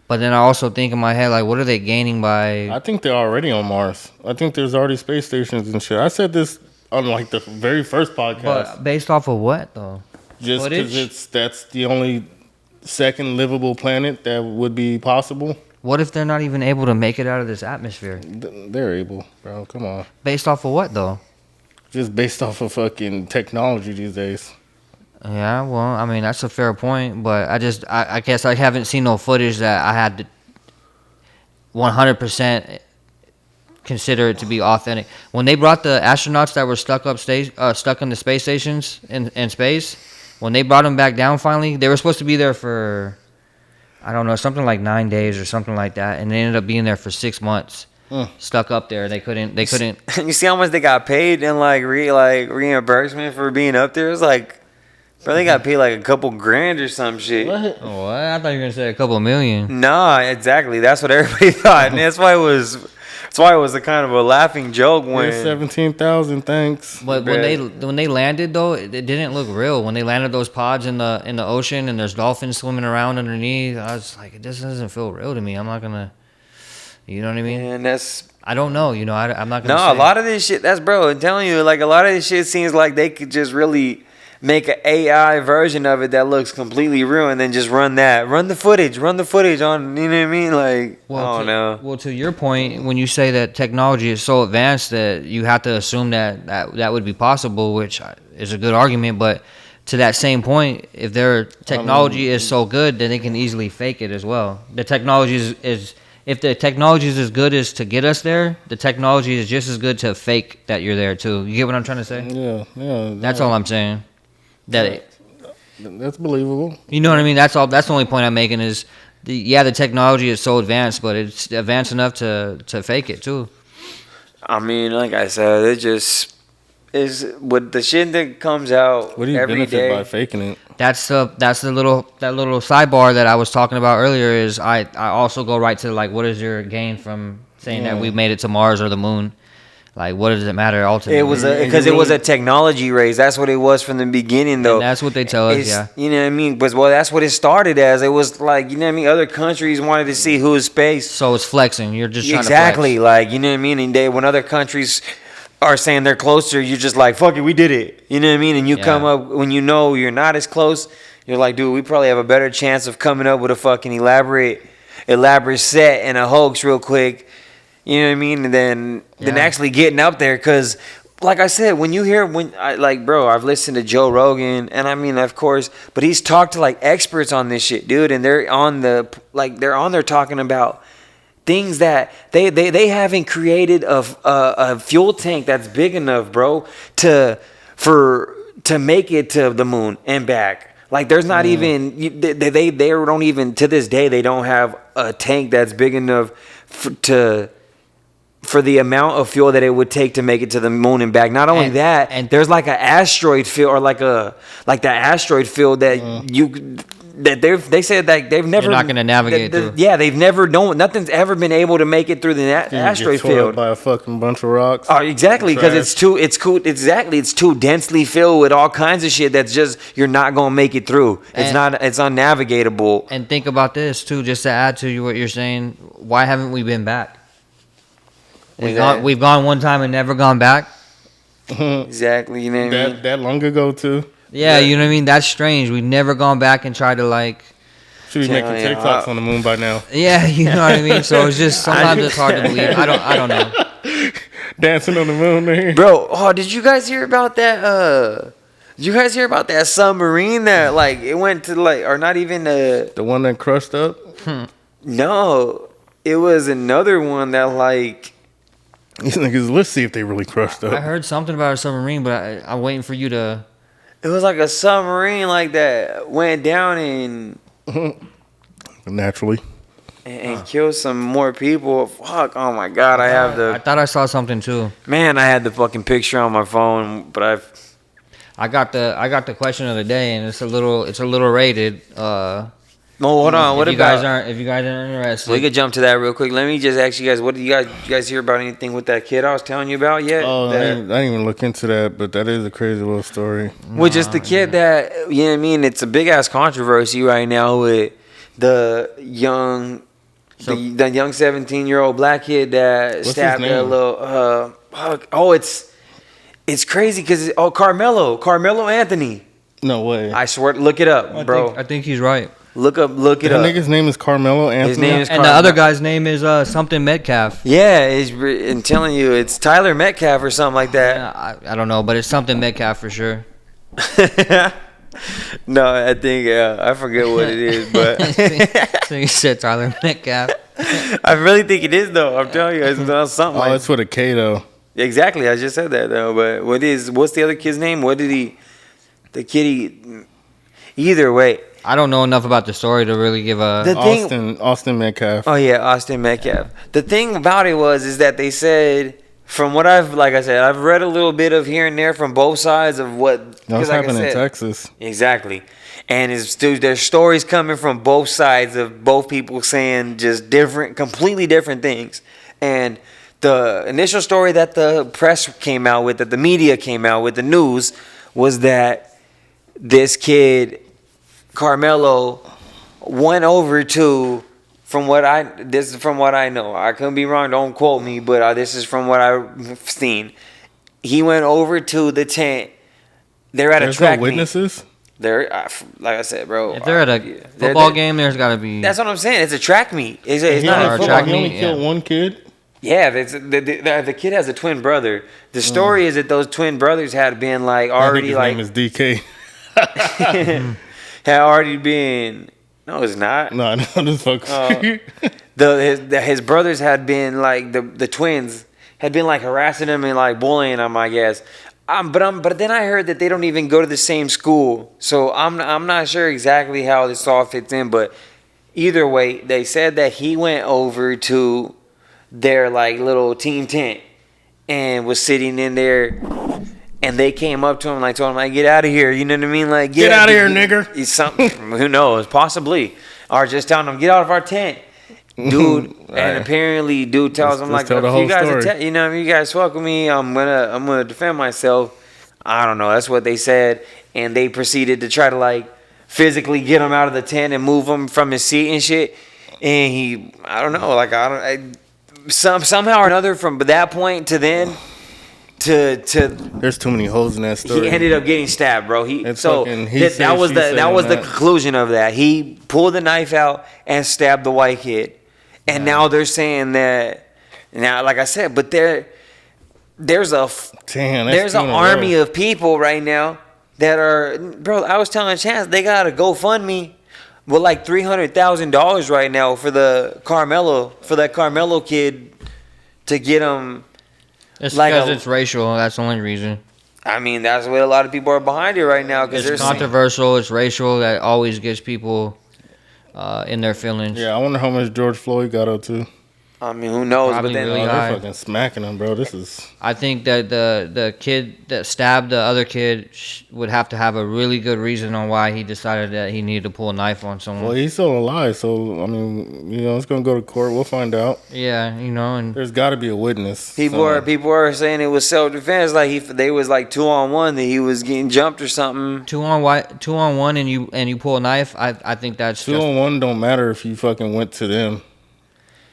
But then I also think in my head, like, what are they gaining by?
I think they're already on Mars. I think there's already space stations and shit. I said this on like the very first podcast.
But based off of what though?
Just because that's the only second livable planet that would be possible.
What if they're not even able to make it out of this atmosphere?
They're able, bro. Come on.
Based off of what though?
Just based off of fucking technology these days.
Yeah, well, I mean that's a fair point, but I guess I haven't seen no footage that I had to 100% consider it to be authentic. When they brought the astronauts that were stuck in the space stations in space, when they brought them back down finally, they were supposed to be there for, I don't know, something like 9 days or something like that, and they ended up being there for 6 months, stuck up there. They couldn't.
You see how much they got paid in like reimbursement for being up there? It's like, bro, they got paid like a couple grand or some shit.
What?
Oh, what? I thought you were gonna say a couple million.
Nah, exactly. That's what everybody thought, and that's why it was a kind of a laughing joke when.
Here's 17,000, thanks.
But when they landed though, it didn't look real. When they landed those pods in the ocean and there's dolphins swimming around underneath, I was like, this doesn't feel real to me. I'm not gonna, you know what I mean?
And
I don't know. You know, I'm not gonna.
No,
say.
a lot of this shit. That's bro. I'm telling you, like a lot of this shit seems like they could just really make an AI version of it that looks completely real, and then just run the footage on. You know what I mean? Like, I don't know.
Well, to your point, when you say that technology is so advanced that you have to assume that would be possible, which is a good argument, but to that same point, if their technology is so good, then they can easily fake it as well. The technology if the technology is as good as to get us there, the technology is just as good to fake that you're there too. You get what I'm trying to say?
Yeah.
That's all I'm saying.
That's believable.
You know what I mean? That's all. That's the only point I'm making is, the technology is so advanced, but it's advanced enough to fake it too.
I mean, like I said, it just is with the shit that comes out
What do you
every
benefit
day.
by faking it?
That's the little sidebar that I was talking about earlier. Is I also go right to like, what is your gain from saying that we made it to Mars or the moon? Like, what does it matter ultimately?
It was because it was a technology race. That's what it was from the beginning, though.
And that's what they tell us. Yeah.
You know what I mean? But that's what it started as. It was like, you know what I mean. Other countries wanted to see who's space.
So it's flexing. You're just trying
Exactly.
to flex.
Like, you know what I mean. And when other countries are saying they're closer, you're just like, fuck it, we did it. You know what I mean? And you come up when you know you're not as close. You're like, dude, we probably have a better chance of coming up with a fucking elaborate set and a hoax real quick. You know what I mean? And then actually getting up there, because like I said, when you hear bro, I've listened to Joe Rogan, and I mean, of course, but he's talked to like experts on this shit, dude, and they're on there talking about things that they haven't created a fuel tank that's big enough, bro, to make it to the moon and back. Like, there's not even they don't even to this day they don't have a tank that's big enough for the amount of fuel that it would take to make it to the moon and back. Not only that, and there's like an asteroid field, or like the asteroid field that they said that they've never.
You're not going to navigate through.
Yeah, they've never known. Nothing's ever been able to make it through the asteroid field
by a fucking bunch of rocks.
Oh, exactly, because it's too densely filled with all kinds of shit that's just you're not going to make it through. It's unnavigatable.
And think about this too, just to add to what you're saying. Why haven't we been back? We've gone one time and never gone back.
Exactly, you know what I mean?
That long ago too.
Yeah, you know what I mean? That's strange. We've never gone back and tried to like.
Should be making TikToks on the moon by now.
Yeah, you know what I mean? So it's just sometimes it's hard to believe. I don't know.
Dancing on the moon there.
Bro, did you guys hear about that did you guys hear about that submarine that like it went to like, or not even
the one that crushed up?
No, it was another one that like
These niggas, let's see if they really crushed up.
I heard something about a submarine, but I'm waiting for you to.
It was like a submarine like that went down and
naturally
and killed some more people. Fuck! Oh my god!
I thought I saw something too.
Man, I had the fucking picture on my phone, but
I got the question of the day, and it's a little rated.
No, hold on.
If you guys aren't interested,
we could jump to that real quick. Let me just ask you guys: what did you guys hear about anything with that kid I was telling you about yet?
Oh, I didn't even look into that, but that is a crazy little story.
Well, just the kid that, you know what I mean? It's a big ass controversy right now with the young 17-year-old black kid that stabbed a little. It's crazy because Carmelo Anthony.
No way.
I swear, look it up, bro.
I think he's right.
Look it up.
That nigga's name is Carmelo Anthony.
His name is
and the other guy's name is something Metcalf.
Yeah, I'm telling you, it's Tyler Metcalf or something like that.
I don't know, but it's something Metcalf for sure.
No, I think I forget what it is, but
so you said Tyler Metcalf.
I really think it is though. I'm telling you, it's something.
Oh, it's with a K though.
Exactly, I just said that though. But what's the other kid's name? What did the kid? Either way.
I don't know enough about the story to really give a...
Austin Metcalf.
Oh, yeah, Austin Metcalf. The thing about it is that they said, from what I've read a little bit of here and there from both sides of what...
That's happening in Texas.
Exactly. And there's stories coming from both sides of both people saying just completely different things. And the initial story that the press came out with, that the media came out with, the news, was that this kid... Carmelo went over to, this is from what I know. I could be wrong. Don't quote me, but this is from what I've seen. He went over to the tent. They're at a track meet.
Witnesses?
They're like I said, bro.
If they're at a football game, there's got to be.
That's what I'm saying. It's a track meet. It's
not
a track
meet. He only
meet.
killed one kid.
Yeah, the kid has a twin brother. The story is that those twin brothers had been like already
I think his name is DK.
Had already been. No, it's not.
No, just fuck.
his brothers had been like the twins had been like harassing him and like bullying him, I guess. But then I heard that they don't even go to the same school, so I'm not sure exactly how this all fits in. But either way, they said that he went over to their like little team tent and was sitting in there, and they came up to him like told him like, get out of here, you know what I mean, like
Get out of here, nigger.
Something, who knows, possibly, or just telling him get out of our tent. Dude, and apparently, dude tells him like,
tell the
if
whole
you guys,
story.
if you guys fuck with me, I'm gonna defend myself. I don't know. That's what they said, and they proceeded to try to like physically get him out of the tent and move him from his seat and shit. And I don't know, like somehow or another from that point to then to
There's too many holes in that story.
he ended up getting stabbed, bro.
It's
So
fucking he
that
said,
was
she
the
said
that
on
was the
that.
conclusion of that. He pulled the knife out and stabbed the white kid. And now they're saying that now, like I said, but there's
Damn,
there's an army of people right now that are, bro. I was telling Chance they got a GoFundMe with like $300,000 right now for that Carmelo kid to get him.
It's
Like
because
a-
it's racial. That's the only reason.
I mean, that's what a lot of people are behind it right now because they're
It's
saying,
controversial. It's racial. That always gets people in their feelings.
Yeah, I wonder how much George Floyd got up to.
I mean, who knows?
Probably
But then
really
Oh,
high.
they're fucking smacking him, bro. This is
I think that the kid that stabbed the other kid would have to have a really good reason on why he decided that he needed to pull a knife on someone.
well, he's still alive. So I mean, it's gonna go to court. We'll find out.
Yeah, and
There's got to be a witness.
people
somewhere.
are saying it was self defense. Like they was like 2-on-1 that he was getting jumped or something.
2-on-1 and you pull a knife. I think that's
2-on-1 don't matter if you fucking went to them.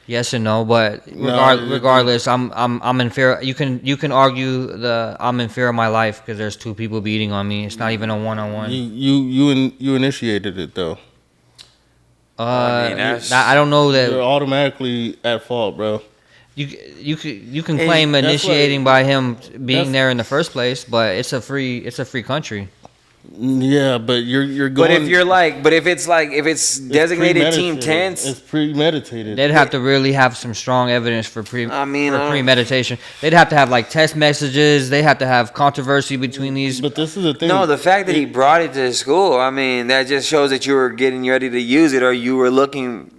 yes and no, but
No,
regardless, I'm in fear. You can argue I'm in fear of my life because there's two people beating on me. It's not even a 1-on-1.
You initiated it though.
I mean, that's-
I don't know
You're
that
automatically at fault, bro.
you can claim
that's
initiating by him being
that's-
there in the first place, but it's a free country.
Yeah, but you're going.
But if it's designated team
premeditated.
tents,
It's premeditated.
They'd have to really have some strong evidence for premeditation. They'd have to have like text messages. They have to have controversy between these.
But this is the thing.
no, the fact that he brought it to school, I mean, that just shows that you were getting ready to use it, or you were looking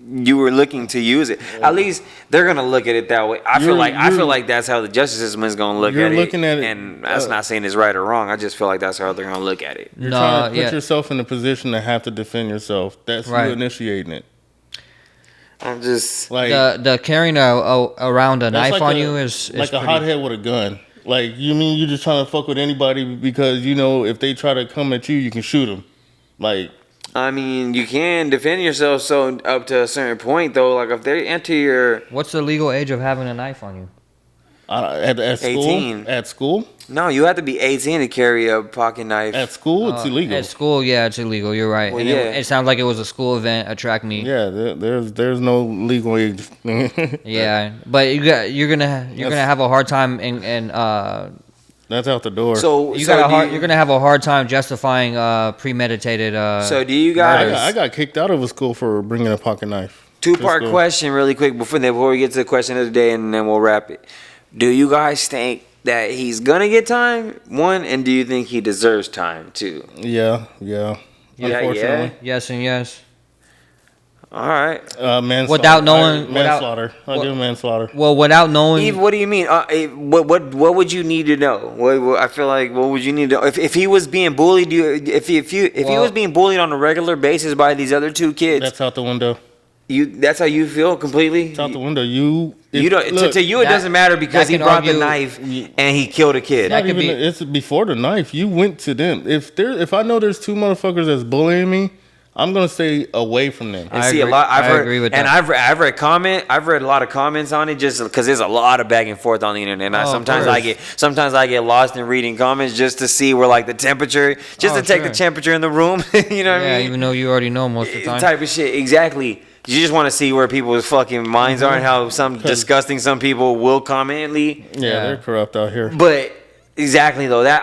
to use it. At least they're gonna look at it that way. I feel like that's how the justice system is gonna look
You're
at it.
looking at it,
and that's not saying it's right or wrong. I just feel like that's how they're gonna look at it.
You're
No,
trying to put
yeah.
yourself in a position to have to defend yourself. That's
Right.
you initiating it.
I'm just
Like
The carrying around a
that's
knife
like
on
a-
you is
like a
pretty-
hothead with a gun. Like you mean you just trying to fuck with anybody because if they try to come at you, you can shoot them. Like
I mean, you can defend yourself so up to a certain point though. Like if they enter your
What's the legal age of having a knife on you?
at school,
18.
at school,
no, you have to be 18 to carry a pocket knife.
at school, it's illegal.
At school, yeah, it's illegal. You're right.
Well,
and
yeah.
it sounds like it was a school event, a track meet.
Yeah, there's no legal age.
Yeah, but you're gonna have a hard time and
That's out the door.
So
you're gonna have a hard time justifying premeditated.
So do you guys?
I got kicked out of a school for bringing a pocket knife.
Two-part
Just go.
question, really quick, before we get to the question of the day, and then we'll wrap it. Do you guys think that he's gonna get time? One, and do you think he deserves time? Two.
Yeah.
Yeah,
Unfortunately.
yes and yes.
All right.
Manslaughter.
Without knowing-
manslaughter. I do manslaughter.
Well, without knowing,
Eve, what do you mean? What would you need to know? I feel like what would you need to know? If he was being bullied, if he was being bullied on a regular basis by these other two kids,
That's out the window.
that's how you feel completely.
It's out the window.
You don't. To you, it
that-
doesn't matter because
that
he
can
brought the
argue-
knife and he killed a kid.
That could be-
It's before the knife. You went to them. If I know there's two motherfuckers that's bullying me, I'm gonna stay away from them.
And
I
see,
agree-
a lot.
I agree with
and
that.
I've read a lot of comments on it just because there's a lot of back and forth on the internet. And
Oh, of
sometimes
course.
I get lost in reading comments just to see where like the temperature, just
Oh,
to take
sure.
the temperature in the room. You know what I
yeah,
mean?
even though you already know most of the time.
Type of shit. Exactly. You just want to see where people's fucking minds are and how some disgusting some people will comment.
Yeah, they're corrupt out here.
But Exactly though. That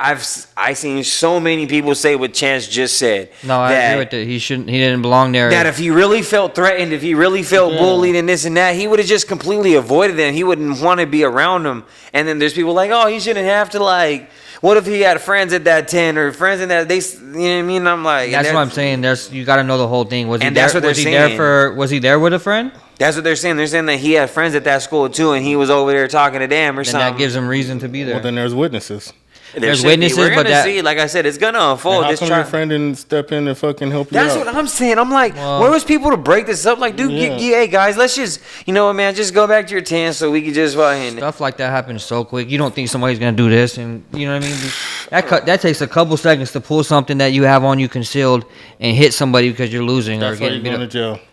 I seen so many people say what Chance just said.
No, I agree with it. He didn't belong there.
That if he really felt threatened, if he really felt bullied and this and that, he would have just completely avoided them. He wouldn't want to be around them. And then there's people like, oh, he shouldn't have to like. What if he had friends at that tent or friends in that you know what I mean? I'm like,
that's what I'm saying. You got to know the whole thing. Was he
and
there?
that's what they're saying.
Was he there with a friend?
That's what they're saying. They're saying that he had friends at that school too, and he was over there talking to them or
Then
something.
that gives him reason to be there.
Well, then there's witnesses.
There's witnesses,
We're
but
gonna see. Like I said, it's gonna unfold.
How come your friend didn't step in and fucking help you out?
That's what I'm saying. I'm like, where was people to break this up? Like, dude, hey guys, let's just, you know what, man, just go back to your tent so we can just fucking.
Stuff like that happens so quick. You don't think somebody's gonna do this, and you know what I mean. That takes a couple seconds to pull something that you have on you concealed and hit somebody because you're losing
That's
or
why
getting
you're
beat
going to
up.
jail.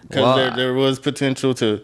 Because there was potential to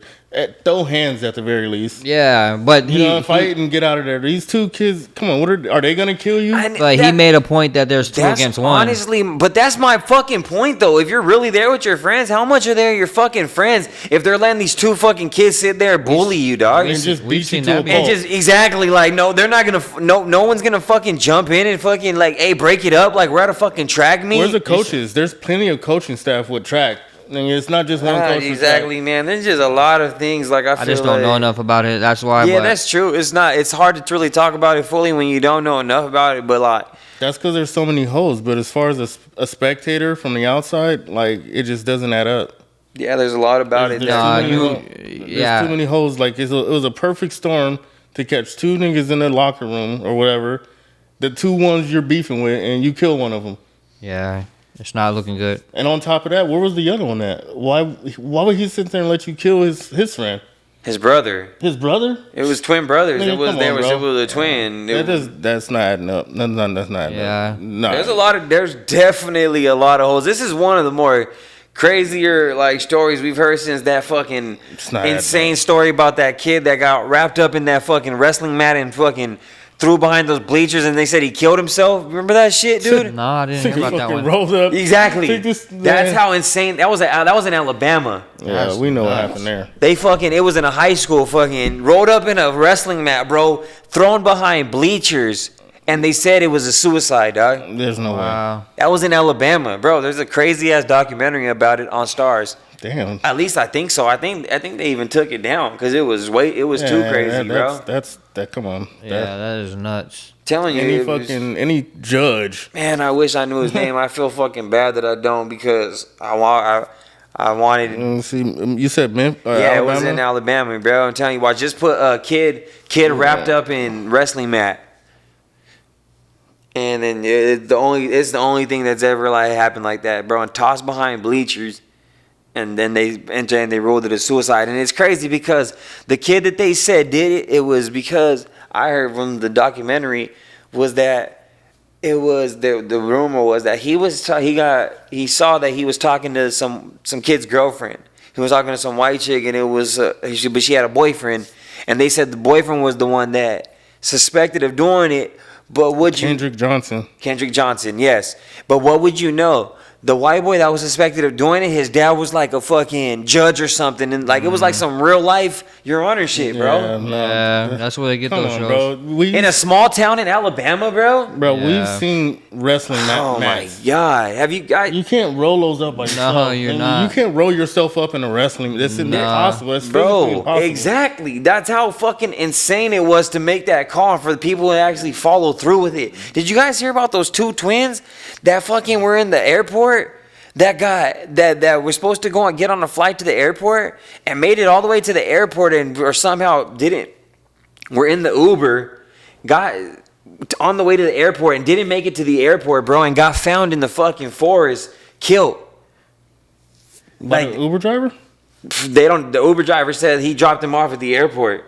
throw hands at the very least.
Yeah, but
fight and get out of there. These two kids, come on, are they gonna kill you?
But he made a point that there's 2 against 1.
Honestly, but that's my fucking point though. If you're really there with your friends, how much are there your fucking friends if they're letting these 2 fucking kids sit there and bully you, dog?
And just beat you to a pulp.
And just exactly like no, they're not gonna no one's gonna fucking jump in and fucking like, hey, break it up like we're at a fucking track meet.
Where's the coaches? There's plenty of coaching staff with track. It's not just one coach.
Exactly, man. There's just a lot of things. Like I
just don't know enough about it. That's why.
Yeah, that's true. It's not. It's hard to really talk about it fully when you don't know enough about it. But like,
that's because there's so many hoes. But as far as a spectator from the outside, like it just doesn't add up.
Yeah, there's a lot about it.
There's too many hoes. Like it was a perfect storm to catch 2 niggas in the locker room or whatever. The 2 ones you're beefing with, and you kill one of them.
Yeah. It's not looking good.
And on top of that, where was the other one at? Why would he sit there and let you kill his friend?
His brother.
His brother?
It was twin brothers.
Man,
it was a twin.
That's not adding up. That's not adding up. No.
There's definitely a lot of holes. This is one of the more crazier like stories we've heard since that fucking insane story about that kid that got wrapped up in that fucking wrestling mat and fucking threw behind those bleachers and they said he killed himself. Remember that shit, dude?
No, I didn't hear about that one.
Rolled up.
Exactly. That's how insane. That was in Alabama.
Yeah, we know what happened there.
It was in a high school, fucking rolled up in a wrestling mat, bro, thrown behind bleachers, and they said it was a suicide, dog.
There's no way.
That was in Alabama, bro. There's a crazy ass documentary about it on Stars.
Damn.
At least I think so. I think they even took it down because it was too crazy, bro.
Come on.
That is nuts.
Telling you,
any judge.
Man, I wish I knew his name. I feel fucking bad that I don't because I wanted.
See, you said Memphis.
Yeah,
Alabama?
it was in Alabama, bro. I'm telling you, I just put a kid wrapped up in wrestling mat. And then it's the only thing that's ever like happened like that, bro. And tossed behind bleachers, and then they ruled it a suicide. And it's crazy because the kid that they said did it, it was because I heard from the documentary was that it was the rumor was that he saw that he was talking to some kid's girlfriend. He was talking to some white chick, and it was but she had a boyfriend, and they said the boyfriend was the one that suspected of doing it. But
Kendrick
Johnson, yes. But what would you know? The white boy that was suspected of doing it, his dad was like a fucking judge or something, and like it was like some real life Your Honor shit, bro.
Yeah, that's where they get those shows.
Bro.
In a small town in Alabama, bro.
We've seen wrestling mats.
Oh my god, have you guys?
You can't roll those up by yourself.
No, you're not.
You can't roll yourself up in a wrestling. That's impossible. It's
bro,
impossible.
exactly. That's how fucking insane it was to make that call and for the people to actually follow through with it. Did you guys hear about those two twins that fucking were in the airport? That were supposed to go and get on a flight to the airport and made it all the way to the airport or somehow didn't. Were in the Uber, got on the way to the airport and didn't make it to the airport, bro, and got found in the fucking forest, killed.
Like an Uber driver?
The Uber driver said he dropped him off at the airport.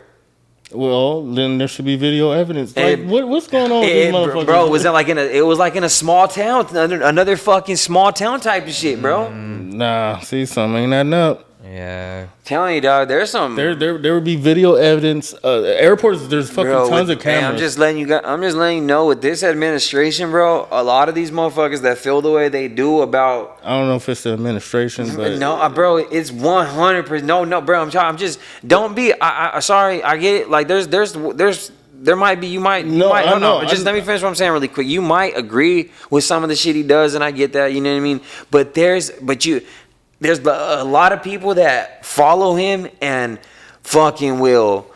Well, then there should be video evidence. Like, what's going on with these motherfuckers?
Bro, it was like in a small town, another fucking small town type of shit, bro.
Nah, see, something ain't adding up.
Yeah,
telling you, dog. There's some.
There would be video evidence. Airports, there's fucking tons of cameras.
Man, I'm just letting you know with this administration, bro. A lot of these motherfuckers that feel the way they do about.
I don't know if it's the administration, but
no, bro, it's 100%. No, bro. I'm just. Don't be. Sorry, I get it. Like there's there might be, you might, just let me finish what I'm saying really quick. You might agree with some of the shit he does, and I get that, you know what I mean? But there's a lot of people that follow him and fucking will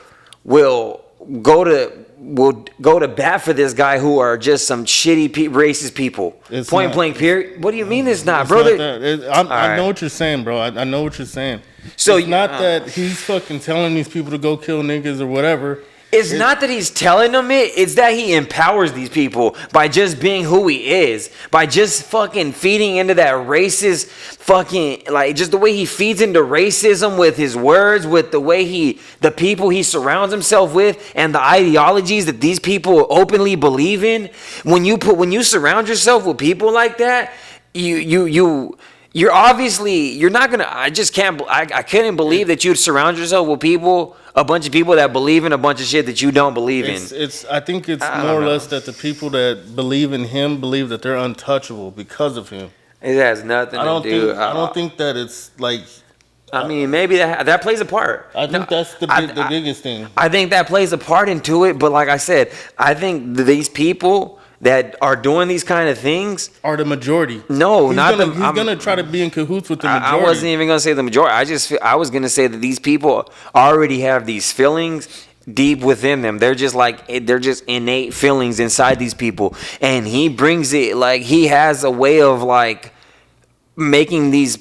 go to bat for this guy who are just some shitty racist people.
It's
Point
not,
blank period. What do you mean it's not,
it's
brother?
Not I know what you're saying, bro. I know what you're saying. So it's not that he's fucking telling these people to go kill niggas or whatever.
It's not that he's telling them it's that he empowers these people by just being who he is, by just fucking feeding into that racist fucking, like, just the way he feeds into racism with his words, with the way the people he surrounds himself with, and the ideologies that these people openly believe in. When you surround yourself with people like that, you're obviously, you're not gonna. I couldn't believe that you'd surround yourself with a bunch of people that believe in a bunch of shit that you don't believe in.
I think it's more or less that the people that believe in him believe that they're untouchable because of him.
It has nothing to do.
I don't think that it's like.
I mean, maybe that plays a part.
I think that's the biggest thing.
I think that plays a part into it. But like I said, I think these people that are doing these kind of things
are the majority.
No,
he's gonna try to be in cahoots with the majority.
I wasn't even gonna say the majority. I was gonna say that these people already have these feelings deep within them. They're just innate feelings inside these people, and he brings it, like, he has a way of, like, making these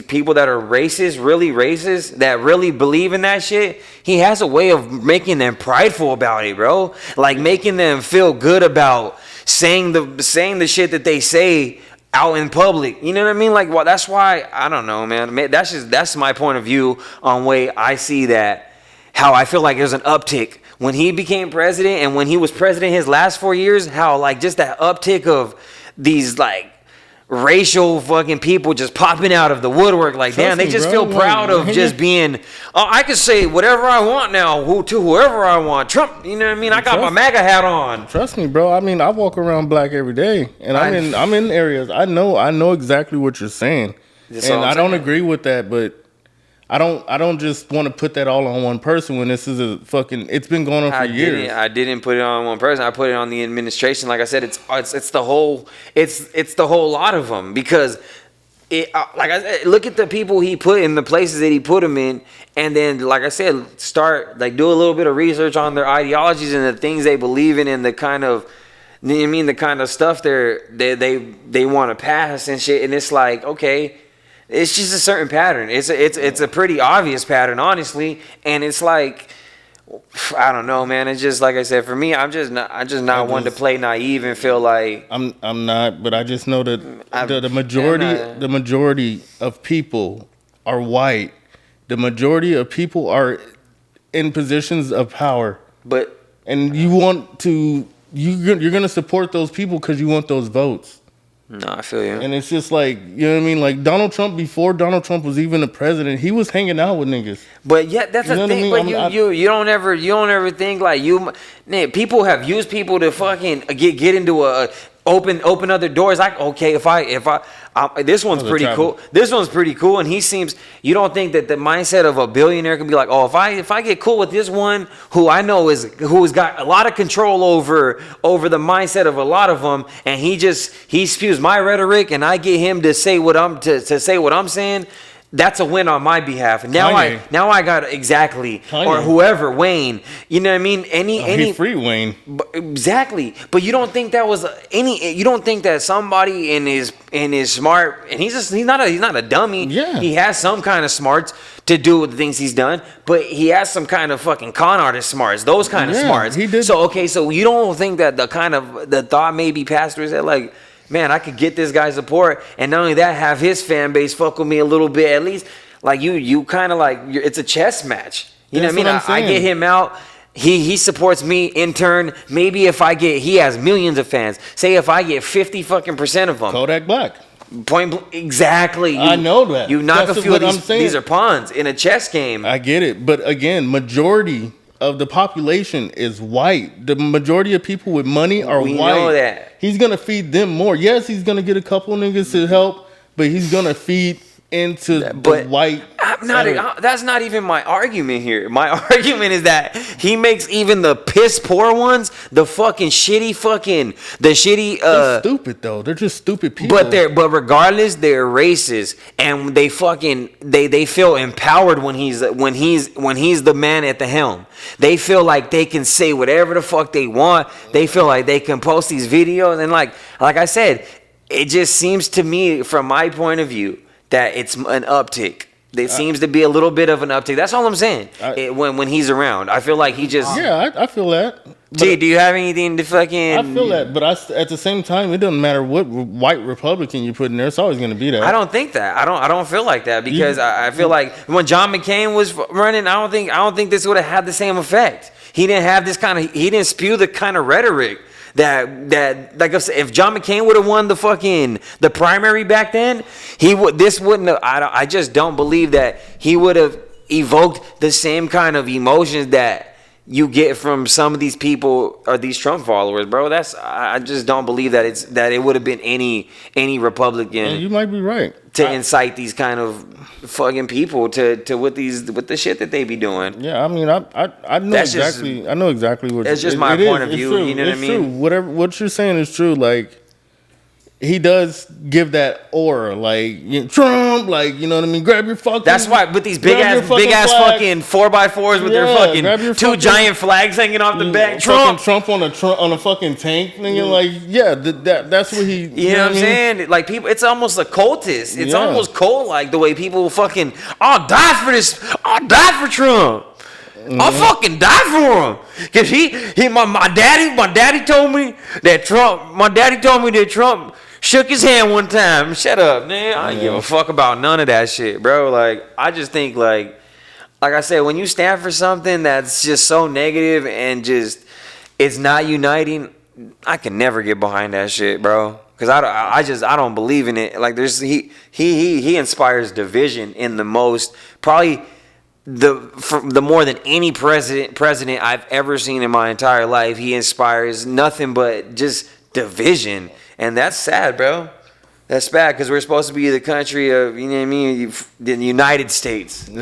people that are racist, really racist, that really believe in that shit, he has a way of making them prideful about it, bro. Like, making them feel good about saying the shit that they say out in public. You know what I mean? Like, well, that's why, I don't know, man. That's my point of view on way I see that, how I feel like there's an uptick when he became president, and when he was president his last 4 years, how, like, just that uptick of these, like, racial fucking people just popping out of the woodwork, like, damn, they just feel proud of just being, I can say whatever I want now to whoever I want. Trump, you know what I mean? I got my MAGA hat on.
Trust me, bro. I mean, I walk around black every day, and I'm in areas. I know exactly what you're saying, and I don't agree with that, but I don't just want to put that all on one person when this is it's been going on for years.
I didn't put it on one person. I put it on the administration. Like I said, it's the whole lot of them, because like I said, look at the people he put in the places that he put them in, and then, like I said, start, like, do a little bit of research on their ideologies and the things they believe in, and the kind of, you know what I mean, the kind of stuff they want to pass and shit. And it's like, okay, it's just a certain pattern. It's a pretty obvious pattern, honestly. And it's like, I don't know, man. It's just, like I said, for me, I'm just not one to play naive and feel like
I'm not. But I just know that the majority of people are white. The majority of people are in positions of power. And you're gonna support those people because you want those votes.
No, I feel you.
And it's just like, you know what I mean? Like, Donald Trump, before Donald Trump was even the president, he was hanging out with niggas.
But yeah, that's the thing. I mean? But you don't ever think, like, people have used people to fucking get into a open other doors. Like, okay, if I this one's pretty cool. This one's pretty cool, and he seems. You don't think that the mindset of a billionaire can be like, oh, if I get cool with this one who I know who's got a lot of control over the mindset of a lot of them, and he spews my rhetoric, and I get him to say what I'm saying. That's a win on my behalf. Now I got exactly Kanye. Or whoever, Wayne. You know what I mean? Any
free Wayne.
Exactly. But you don't think that was you don't think that somebody in his smart, and he's not a dummy.
Yeah.
He has some kind of smarts to do with the things he's done, but he has some kind of fucking con artist smarts, those kind of smarts.
He did.
So you don't think that the thought maybe passed through his head, like, man, I could get this guy's support, and not only that, have his fan base fuck with me a little bit, at least. Like, you kind of like, it's a chess match. You know what I mean? I get him out. He supports me in turn. Maybe he has millions of fans. Say if I get 50% of them.
Kodak Black.
Exactly.
I know that.
You knock a few of these are pawns in a chess game.
I get it. But again, majority of the population is white. The majority of people with money are white. We know that. He's going to feed them more. Yes, he's going to get a couple niggas to help, but he's going to feed into the white
That's not even my argument here. My argument is that he makes even the piss poor ones, the shitty.
They're stupid though. They're just stupid people.
But regardless, they're racist, and they feel empowered when he's the man at the helm. They feel like they can say whatever the fuck they want. They feel like they can post these videos, and like I said, it just seems to me, from my point of view, that it's an uptick. There seems to be a little bit of an uptick. That's all I'm saying. When he's around, I feel like he just.
Yeah, I feel that.
T, do you have anything to fucking?
I feel that, but at the same time, it doesn't matter what white Republican you put in there. It's always going to be that.
I don't think that. I don't feel like that because I feel like when John McCain was running, I don't think this would have had the same effect. He didn't have this he didn't spew the kind of rhetoric that like if John McCain would have won the primary back then, this wouldn't have. I just don't believe that he would have evoked the same kind of emotions that you get from some of these people or these Trump followers, bro. I just don't believe that it would have been any Republican.
Yeah, you might be right.
To incite these kind of fucking people to with the shit that they be doing.
Yeah, I mean, I know exactly. I know exactly what.
That's just my point of view. You know what I mean?
True. Whatever what you're saying is true. Like, he does give that aura, like Trump, like, you know what I mean. Grab your fucking.
That's why with these big ass fucking 4x4s with their fucking two giant flags hanging off the back.
Trump on a fucking tank, nigga. Like, yeah, that's what he.
You know what I'm saying? Like, people, it's almost a cultist. It's almost cult like the way people fucking. I'll die for this. I'll die for Trump. I'll fucking die for him. Cause my daddy told me that Trump shook his hand one time. Shut up, man. I don't give a fuck about none of that shit, bro. Like, I just think like I said, when you stand for something that's just so negative and just it's not uniting, I can never get behind that shit, bro. Cause I don't believe in it. Like, he inspires division in the most, probably the more than any president I've ever seen in my entire life. He inspires nothing but just division, and that's sad, bro. That's bad because we're supposed to be the country of, you know what I mean, the United States.
We've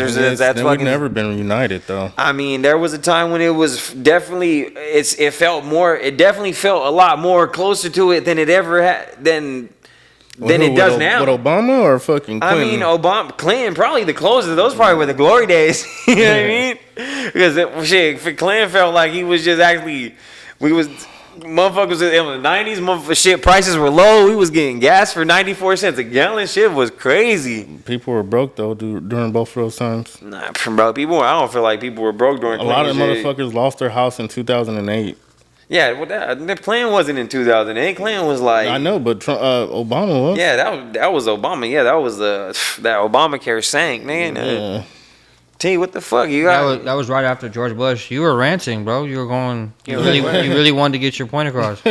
never been united though.
I mean, there was a time when it was definitely it definitely felt a lot more closer to it than it ever had than it does now.
With Obama or fucking Clinton?
I mean, Clinton probably the closest. Those probably were the glory days. You know what I mean? Because Clinton felt like he was just motherfuckers in the 90s. Shit, prices were low. We was getting gas for 94 cents a gallon. Shit was crazy.
People were broke though during both of those times.
Nah, bro. I don't feel like people were broke during.
A lot of motherfuckers lost their house in 2008.
Yeah, well, the plan wasn't in 2008. Clinton was like,
I know, but Obama was.
Yeah, that was Obama. Yeah, that was that Obamacare sank, man.
Yeah.
T, what the fuck you got?
That was right after George Bush. You were ranting, bro. You were going. You really wanted to get your point across.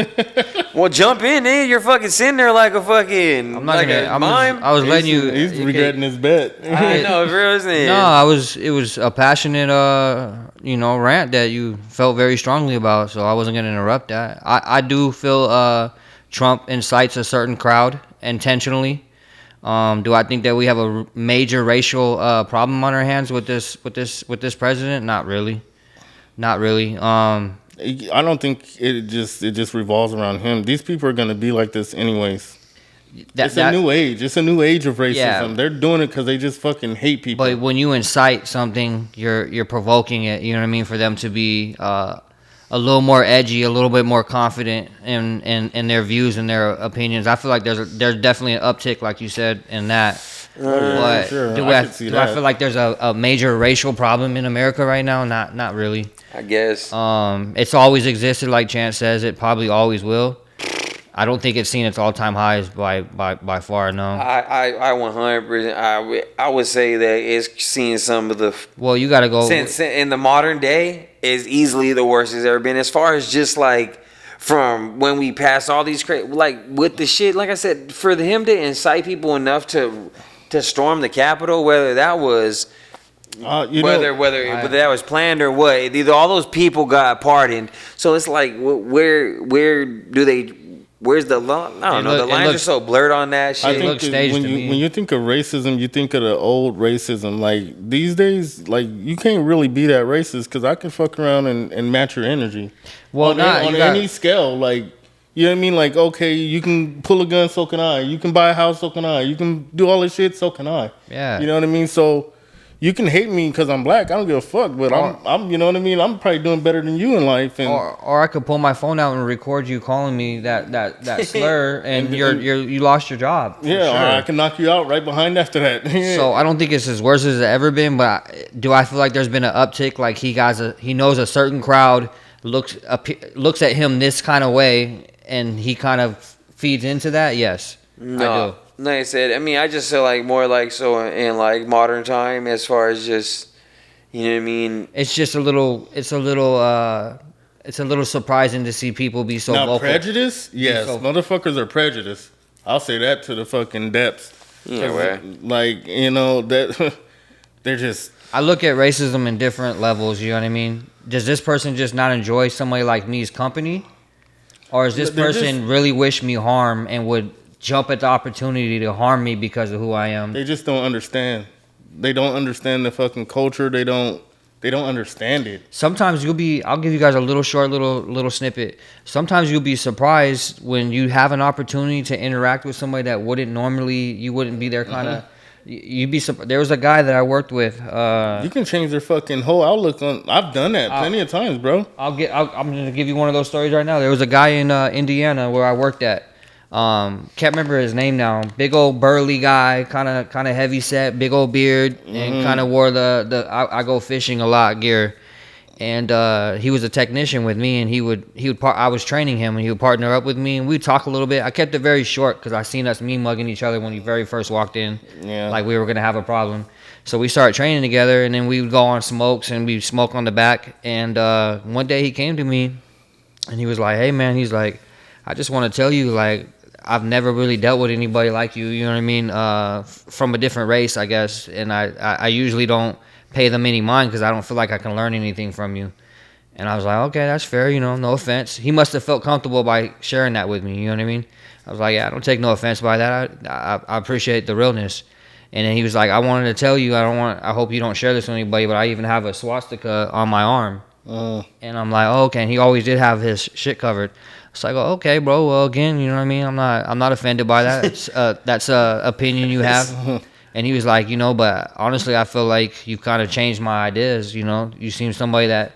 Well, jump in, man. You're fucking sitting there like a fucking.
I'm not gonna. I was letting you.
He's regretting his bet.
I know, bro.
No, it was a passionate, rant that you felt very strongly about. So I wasn't gonna interrupt that. I do feel Trump incites a certain crowd intentionally. Do I think that we have a major racial problem on our hands with this president? Not really.
I don't think it just revolves around him. These people are gonna be like this anyways. It's a new age. It's a new age of racism. Yeah. They're doing it because they just fucking hate people.
But when you incite something, you're provoking it. You know what I mean? For them to be a little more edgy, a little bit more confident in their views and their opinions. I feel like there's definitely an uptick, like you said, in that. But
sure.
do I feel like there's a major racial problem in America right now? Not really.
I guess.
It's always existed, like Chance says. It probably always will. I don't think it's seen its all-time highs by far. No.
I 100%. I would say that it's seen some of the.
Well, you got to go.
Since in the modern day is easily the worst it's ever been. As far as just like from when we passed all these like with the shit. Like I said, for him to incite people enough to storm the Capitol, whether that was. Whether that was planned or what, either all those people got pardoned. So it's like, where do they Where's the line? I don't know. The lines are so blurred on that shit.
I think when you think of racism, you think of the old racism. Like these days, like you can't really be that racist because I can fuck around and match your energy.
Well,
on any scale, like you know what I mean. Like okay, you can pull a gun, so can I. You can buy a house, so can I. You can do all this shit, so can I.
Yeah,
you know what I mean. So. You can hate me because I'm black. I don't give a fuck. But I'm, you know what I mean. I'm probably doing better than you in life. And
or I could pull my phone out and record you calling me that slur, and you lost your job.
Yeah,
sure.
Or I can knock you out right behind after that.
So I don't think it's as worse as it's ever been. But do I feel like there's been an uptick? Like he knows a certain crowd looks at him this kind of way, and he kind of feeds into that. Yes,
no.
I do.
Like I said, I mean, I just feel like more like so in like modern time as far as just, you know what I mean?
It's just a little surprising to see people be so vocal.
Prejudice? Yes, motherfuckers are prejudiced. I'll say that to the fucking depths.
Yeah, right.
Like, you know, that they're just...
I look at racism in different levels, you know what I mean? Does this person just not enjoy somebody like me's company? Or is this person really wish me harm and would jump at the opportunity to harm me because of who I am?
They just don't understand. They don't understand the fucking culture. They don't understand it.
Sometimes I'll give you guys a little short little snippet. Sometimes you'll be surprised when you have an opportunity to interact with somebody that you wouldn't be there kind of. You'd be surprised. There was a guy that I worked with. You
can change their fucking whole outlook on. I've done that plenty of times, bro.
I'm gonna give you one of those stories right now. There was a guy in Indiana where I worked at. Can't remember his name now. Big old burly guy, kind of heavy set, big old beard, and kind of wore the I go fishing a lot gear. And he was a technician with me, and I was training him, and he would partner up with me, and we'd talk a little bit. I kept it very short because I seen us mugging each other when we very first walked in, like we were gonna have a problem. So we started training together, and then we would go on smokes, and we'd smoke on the back. And one day he came to me, and he was like, "Hey man," he's like, "I just want to tell you, like, I've never really dealt with anybody like you, you know what I mean, from a different race, I guess, and I usually don't pay them any mind because I don't feel like I can learn anything from you." And I was like, okay, that's fair, you know, no offense. He must have felt comfortable by sharing that with me, you know what I mean? I was like, yeah, I don't take no offense by that. I appreciate the realness. And then he was like, I wanted to tell you, I hope you don't share this with anybody, but I even have a swastika on my arm. And I'm like, oh, okay, and he always did have his shit covered. So I go, okay, bro. Well, again, you know what I mean. I'm not offended by that. That's a opinion you have. And he was like, you know, but honestly, I feel like you kind of changed my ideas. You know, you seem somebody that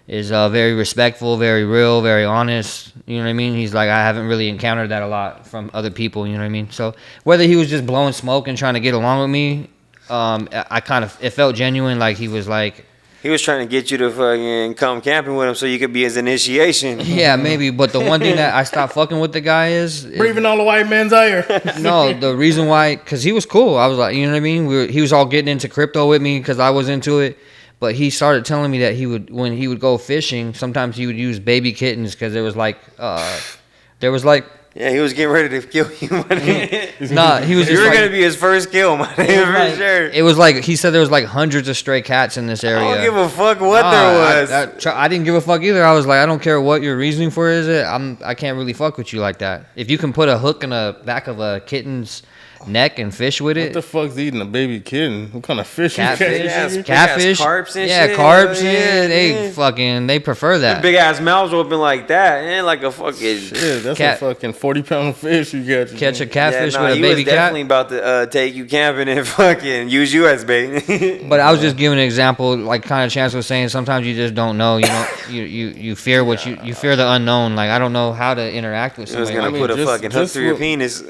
is very respectful, very real, very honest. You know what I mean? He's like, I haven't really encountered that a lot from other people. You know what I mean? So whether he was just blowing smoke and trying to get along with me, it felt genuine. Like he was like.
He was trying to get you to fucking come camping with him so you could be his initiation.
Yeah, maybe. But the one thing that I stopped fucking with the guy is
breathing all the white man's air.
No, the reason why, because he was cool. I was like, you know what I mean? He was all getting into crypto with me because I was into it. But he started telling me that when he would go fishing, sometimes he would use baby kittens because there was like.
Yeah, he was getting ready to kill you.
Nah, he was.
You were gonna be his first kill, man, for sure.
It was like he said there was like hundreds of stray cats in this area.
I don't give a fuck what there was.
I didn't give a fuck either. I was like, I don't care what your reasoning for is. I can't really fuck with you like that. If you can put a hook in the back of a kitten's neck and fish with it.
What the fuck's eating a baby kitten? What kind of fish?
Catfish,
carps and
shit. Carps. Yeah, they prefer that.
Big ass mouths open like that, and like a fucking
shit. That's a fucking 40-pound fish you
catch a catfish with a baby cat.
He was definitely about to take you camping and fucking use you as bait.
But I was just giving an example, like kind of Chance was saying. Sometimes you just don't know. You know, you fear what you fear the unknown. Like I don't know how to interact with somebody.
He was gonna put a fucking hook through your penis.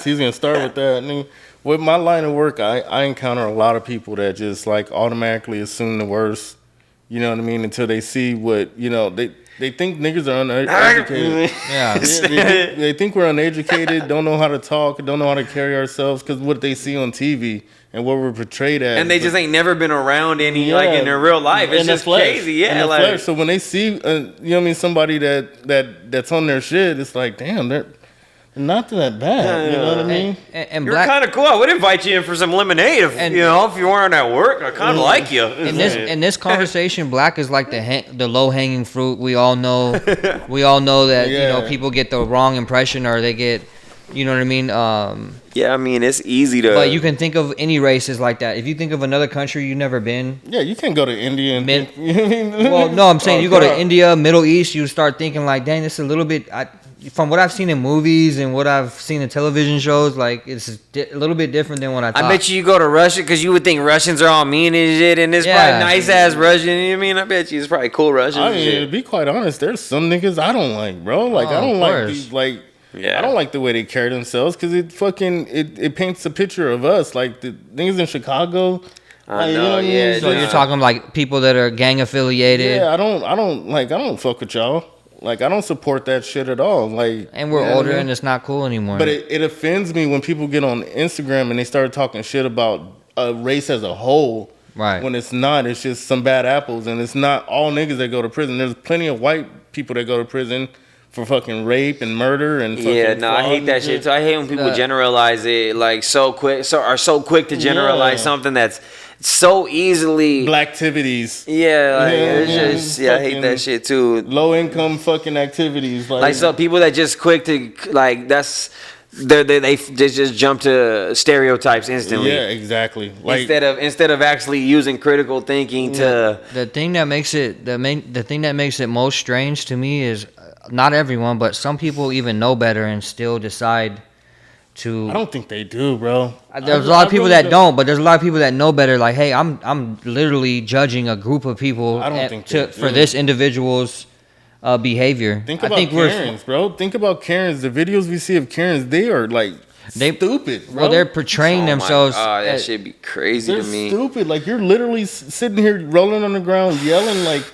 He's gonna start with that. I mean, with my line of work, I encounter a lot of people that just like automatically assume the worst. You know what I mean? Until they see what, you know, they think niggas are uneducated.
Yeah.
They think we're uneducated, don't know how to talk, don't know how to carry ourselves because what they see on TV and what we're portrayed as.
And they just ain't never been around any, like in their real life. It's just crazy. Yeah. Like,
so when they see, you know what I mean, somebody that's on their shit, it's like, damn, Not that bad. You know what I mean?
And
You're
black
kind of cool. I would invite you in for some lemonade if you weren't at work. I kind of like you.
in this conversation, black is like the low hanging fruit. We all know that people get the wrong impression or they get, you know what I mean.
Yeah, I mean it's easy to.
But you can think of any races like that. If you think of another country you've never been.
Yeah, you can't go to India and think,
well, no, I'm saying you go to India, Middle East, you start thinking like, dang, this is a little bit. From what I've seen in movies and what I've seen in television shows, like it's a little bit different than what I thought.
I bet you go to Russia because you would think Russians are all mean and shit, and it's probably nice ass Russian. You know what I mean? I bet you it's probably cool Russians.
I mean, to be quite honest, there's some niggas I don't like, bro. Like I don't like these like. Yeah. I don't like the way they carry themselves because it paints a picture of us. Like the niggas in Chicago.
I know, yeah.
So you're talking like people that are gang affiliated.
Yeah, I don't fuck with y'all. Like I don't support that shit at all. Like,
and we're older and it's not cool anymore.
But it offends me when people get on Instagram and they start talking shit about a race as a whole.
Right.
When it's not, it's just some bad apples, and it's not all niggas that go to prison. There's plenty of white people that go to prison for fucking rape and murder and fucking
I hate that shit too. I hate when people generalize it like so quick to generalize something that's so easily
black activities.
Yeah, like it's just I hate that shit too.
Low income fucking activities
like so people that just quick to like that's they just jump to stereotypes instantly.
Yeah, exactly. Like
instead of actually using critical thinking to
the thing that makes it most strange to me is not everyone, but some people even know better and still decide to.
I don't think they do, bro.
There's a lot of people that don't, but there's a lot of people that know better. Like, hey, I'm literally judging a group of people for this individual's behavior.
Think about Karens, bro. Think about Karens. The videos we see of Karens, they are like stupid, bro.
Well, they're portraying themselves.
That should be crazy to me.
Stupid. Like you're literally sitting here rolling on the ground, yelling like.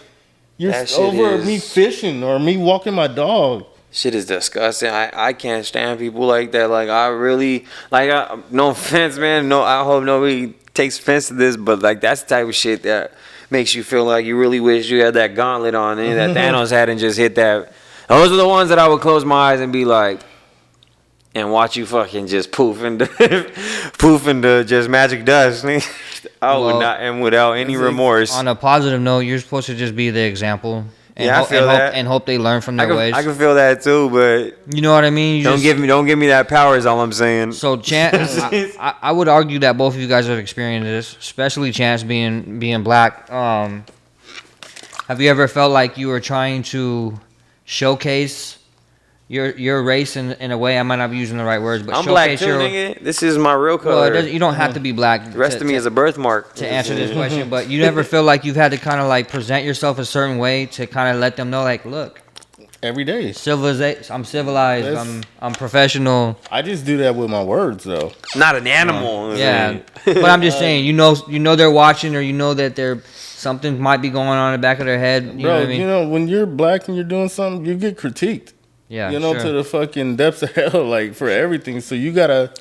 You're over me fishing or me walking my dog.
Shit is disgusting. I can't stand people like that. Like I really no offense, man. No, I hope nobody takes offense to this, but like that's the type of shit that makes you feel like you really wish you had that gauntlet on and that Thanos had and just hit that. Those are the ones that I would close my eyes and be like, and watch you fucking just poof into just magic dust. I would not, and without any remorse.
On a positive note, you're supposed to just be the example. And
I feel that.
And hope they learn from their ways.
I can feel that too, but
you know what I mean.
Don't give me that power. Is all I'm saying.
So, Chance, I would argue that both of you guys have experienced this, especially Chance being black. Have you ever felt like you were trying to showcase your race in a way? I might not be using the right words, but
I'm black too, nigga. This is my real color.
Well, you don't have to be black.
The rest of me is a birthmark.
To answer this question, but you never feel like you've had to kind of like present yourself a certain way to kind of let them know, like, look,
every day,
I'm civilized. I'm professional.
I just do that with my words, though.
Not an animal.
Yeah, but I'm just saying, you know they're watching, or you know that something might be going on in the back of their head. You know what I mean?
You know, when you're black and you're doing something, you get critiqued.
Yeah,
to the fucking depths of hell, like for everything. So you gotta,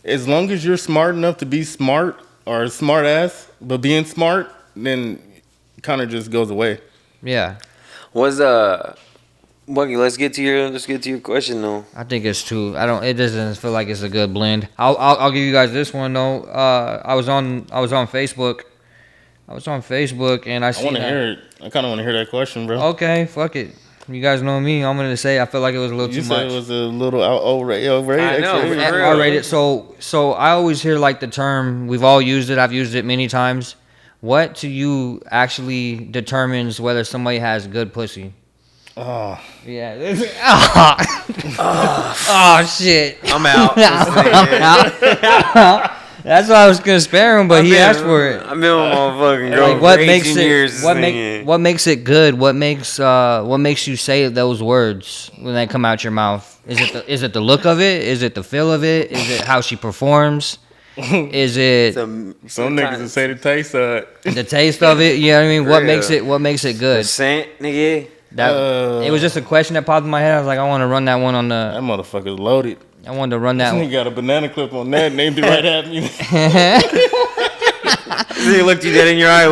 as long as you're smart enough to be smart or a smart ass, but being smart, then kind of just goes away.
Yeah.
Bucky, let's get to your question though.
I think it's too. It doesn't feel like it's a good blend. I'll give you guys this one though. I was on Facebook. And I want
to hear it. I kind of want to hear that question, bro.
Okay, fuck it. You guys know me. I'm gonna say I feel like it was a little too much.
You said it was a little R-rated.
I know,
R-rated. So I always hear like the term. We've all used it. I've used it many times. What to you actually determines whether somebody has good pussy?
Oh
yeah. Oh shit.
I'm out.
That's why I was gonna spare him, but he asked for it.
I've been with motherfucking girl
like, what makes it good? What makes you say those words when they come out your mouth? Is it the look of it? Is it the feel of it? Is it how she performs? Is it
some niggas that say the taste of it?
The taste of it. You know what I mean? What makes it good?
The scent, nigga.
It was just a question that popped in my head. I was like, I want to run that one on the.
That motherfucker's loaded.
I wanted to run that one.
He got a banana clip on that, named it right at me.
He looked you dead in your eye.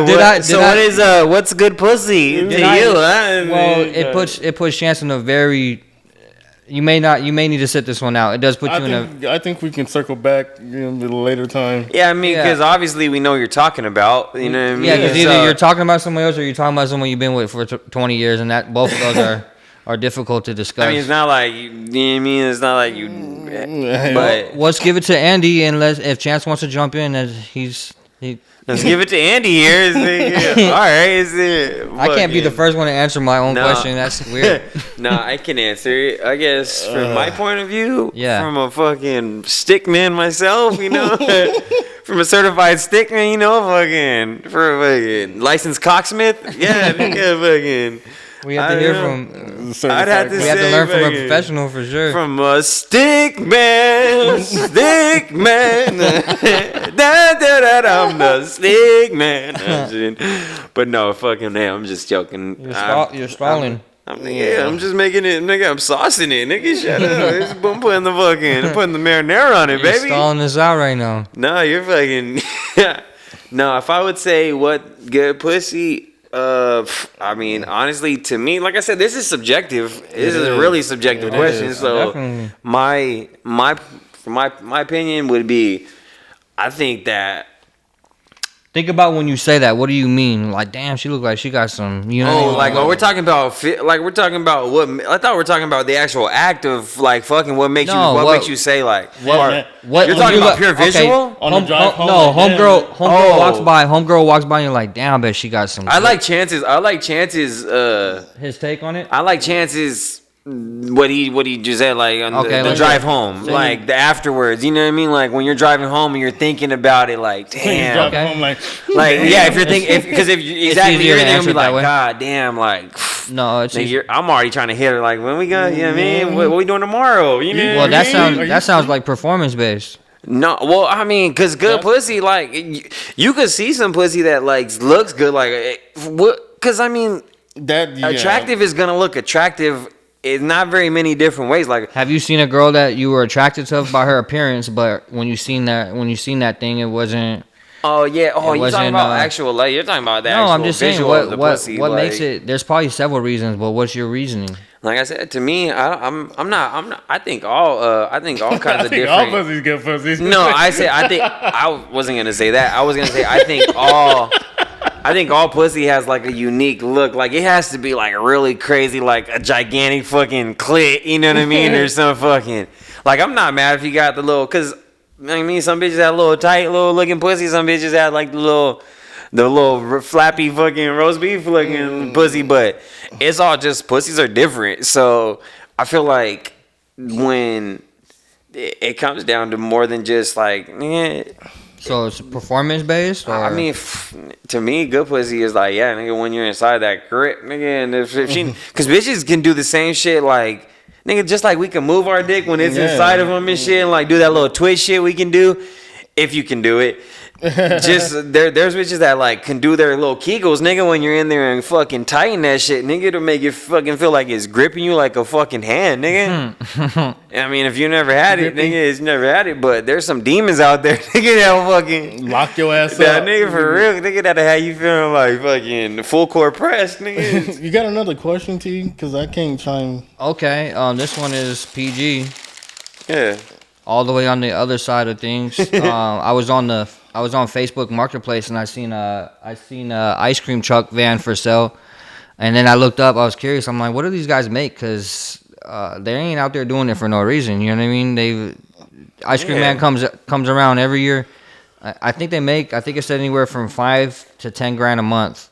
What's good pussy to you?
Well, it puts Chance in a very You may not. You may need to sit this one out. It does put you in a.
I think we can circle back at a later time.
Yeah, I mean, because obviously we know what you're talking about. You know what I mean?
Yeah, because either you're talking about someone else or you're talking about someone you've been with for 20 years, and that both of those are difficult to discuss.
I mean, it's not like you know what I mean. It's not like you. But
let's give it to Andy, and if Chance wants to jump in,
let's give it to Andy here. All right,
I can't be the first one to answer my own question. That's weird.
No, I can answer it. I guess from my point of view,
yeah,
from a fucking stick man myself, you know, from a certified stick man, you know, fucking for a fucking licensed cocksmith. Yeah, nigga, fucking.
We have to hear from.
I'd have to
we have to learn from a professional for sure.
From a stick man, stick man. Da, da, da, I'm the stick man. But no, fucking man, I'm just joking.
You're stalling.
I'm just making it, nigga. I'm saucing it, nigga. Shut up. I'm putting the marinara on it, baby.
You're stalling this out right now.
No, you're fucking. No, if I would say what good pussy. I mean, honestly, to me, like I said, this is subjective. This is a really subjective question. So,
definitely.
my opinion would be, I think that.
Think about when you say that. What do you mean? Like, damn, she look like she got some. You know?
We're talking about what? I thought we're talking about the actual act of like fucking. What makes you say like?
What
you're talking about pure visual?
On the drive home?
No, homegirl walks by and you're like, damn, bet she got some.
I like Chance's.
His take on it.
I like Chance's. What he just said, like on the drive home, like the afterwards. You know what I mean? Like when you're driving home and you're thinking about it, like damn,
home, like
yeah. If you're thinking, because if exactly you're gonna be like,
way.
God damn, like
no, it's
I'm already trying to hit her. Like when we got, you know what I mean? What we doing tomorrow? You know?
Well, that sounds like performance based.
No, well, I mean, cause good pussy, like you could see some pussy that like looks good, like what? Cause I mean, attractive is gonna look attractive. It's not very many different ways. Like,
have you seen a girl that you were attracted to by her appearance, but when you seen that thing, it wasn't?
Oh yeah. Oh, you're talking about actual. Like, you're talking about the actual.
No, I'm just saying
what pussy,
what makes it. There's probably several reasons, but what's your reasoning?
Like I said, to me, I'm not. I think all kinds of different.
All pussies get pussies.
No, I wasn't gonna say that. I was gonna say I think all pussy has like a unique look. Like it has to be like really crazy, like a gigantic fucking clit. You know what I mean? Or some fucking. Like I'm not mad if you got the little, cause I mean some bitches have little tight little looking pussy. Some bitches have like the little flappy fucking roast beef looking pussy. But it's all just pussies are different. So I feel like when it comes down to more than just like.
So it's performance based? Or?
I mean, to me, good pussy is like, yeah, nigga, when you're inside that grip, nigga, and if she, cause bitches can do the same shit, like, nigga, just like we can move our dick when it's inside of them and shit, and like do that little twist shit we can do, if you can do it. Just there's bitches that like can do their little kegels, nigga, when you're in there and fucking tighten that shit, nigga, to make it fucking feel like it's gripping you like a fucking hand, nigga. I mean, if you never had it, nigga, it's never had it. But there's some demons out there, nigga, that fucking
lock your ass
that
up.
Nigga, for real, nigga, that'll have you feeling like fucking full court press, nigga.
You got another question, T? Because I can't chime.
Okay, this one is PG.
Yeah.
All the way on the other side of things. I was on Facebook Marketplace and I seen a ice cream truck van for sale, and then I looked up. I was curious. I'm like, what do these guys make? Because they ain't out there doing it for no reason. You know what I mean? Ice cream man comes around every year. I think they make. I think it said anywhere from $5,000 to $10,000 a month.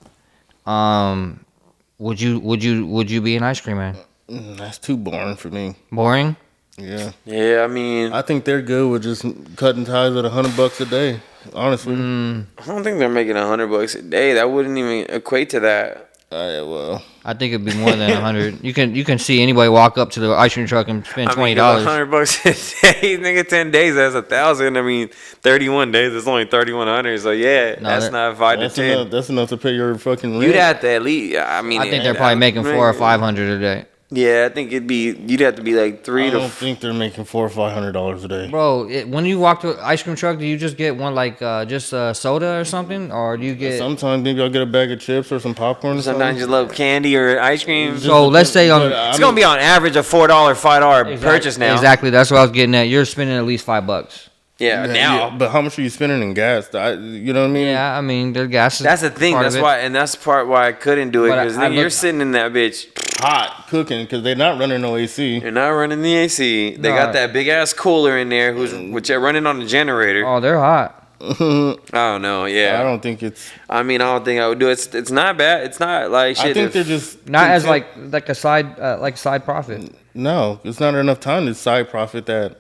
Would you be an ice cream man?
That's too boring for me.
Boring?
Yeah.
Yeah, I mean,
I think they're good with just cutting ties at $100 a day. Honestly,
I don't think they're making $100 a day. That wouldn't even equate to that.
Well,
I think it'd be more than 100. You can see anybody walk up to the ice cream truck and spend $20.
$100 a day, nigga. 10 days, that's 1,000. I mean, 31 days, it's only 3,100. So yeah, that's not 5 to 10.
That's enough to pay your fucking rent.
You'd have to at least. I mean,
I think they're probably making $400 or $500 a day.
Yeah, I think you'd have to be like
I don't think they're making $400 or $500 a day.
Bro, when you walk to an ice cream truck, do you just get one like just a soda or something, or do you get?
Sometimes maybe I'll get a bag of chips or some popcorn.
Sometimes you love candy or ice cream.
So let's say
it's gonna be on average a $4, $5 purchase now.
Exactly, that's what I was getting at. You're spending at least $5.
Yeah, now.
But how much are you spending in gas? You know what I mean?
Yeah, I mean their gas.
That's the thing. That's why, and that's part why I couldn't do it because you're sitting in that bitch
hot cooking because they're not running no AC.
They're not running the AC. They got that big ass cooler in there which they're running on the generator.
Oh, they're hot.
I don't know. Yeah,
I don't think it's.
I mean, I don't think I would do it. It's not bad. It's not like shit.
I think they're just
not as like a side profit.
No, it's not enough time to side profit that.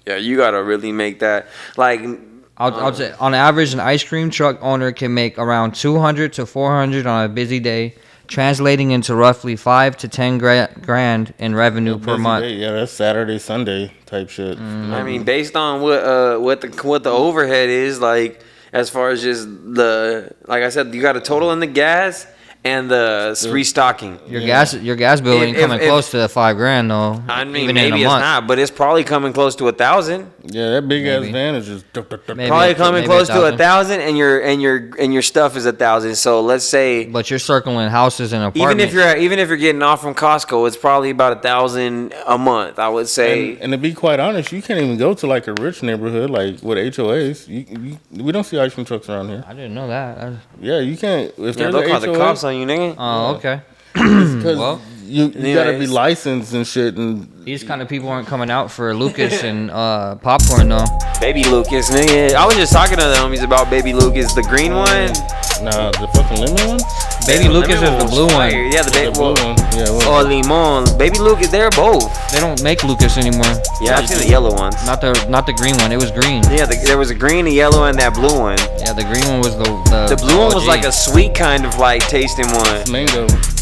Yeah, you gotta really make that like.
I'll say on average, an ice cream truck owner can make around 200 to 400 on a busy day, translating into roughly 5 to 10 grand in revenue per month.
Yeah, that's Saturday, Sunday type shit.
I mean, based on what the overhead is, like as far as just like I said, you got a total in the gas and the restocking.
Your gas bill ain't coming close to $5,000 though.
I mean, maybe it's not, but it's probably coming close to 1,000.
Yeah, that big ass van is just
probably coming close to 1,000, and your stuff is 1,000. So let's say,
but you're circling houses and apartments.
Even if you're getting off from Costco, it's probably about 1,000 a month. I would say.
And to be quite honest, you can't even go to like a rich neighborhood like with HOAs. We don't see ice cream trucks around here.
I didn't know that.
Yeah, you can't. If
they'll call the cops on you, nigga.
Oh, okay.
Well, you gotta be licensed and shit. And
these kind of people aren't coming out for Lucas and popcorn though.
Baby Lucas, nigga. I was just talking to the homies about Baby Lucas, the green one.
Nah, the fucking lemon one.
Baby Lucas is the blue one.
Yeah, the
blue one. Yeah.
Oh, limon. Baby Lucas, they're both.
They don't make Lucas anymore.
Yeah, I've seen the yellow ones.
Not the green one. It was green.
Yeah, there was a green, a yellow, and that blue one.
Yeah, the green one was the
blue one was like a sweet kind of like tasting one.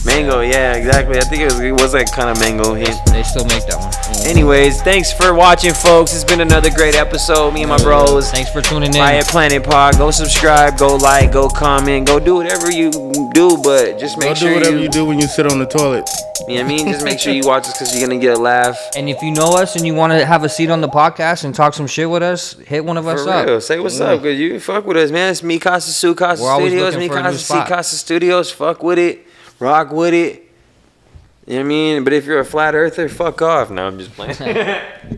Mango, yeah, exactly. I think it was that kind of mango hit.
They still make that one.
Anyways, thanks for watching, folks. It's been another great episode. Me and my bros.
Thanks for tuning in.
Riot Planet Pod. Go subscribe, go like, go comment, go do whatever you do, but just make sure
do whatever you do when you sit on the toilet.
You know what I mean? Just make sure you watch us because you're gonna get a laugh.
And if you know us and you want to have a seat on the podcast and talk some shit with us, hit one of us up.
For real, say what's up, because you fuck with us, man. It's me, Casa Su, Casa Studios, me, Casa C, Casa Studios. Fuck with it, rock with it. You know what I mean? But if you're a flat earther, fuck off. No, I'm just playing.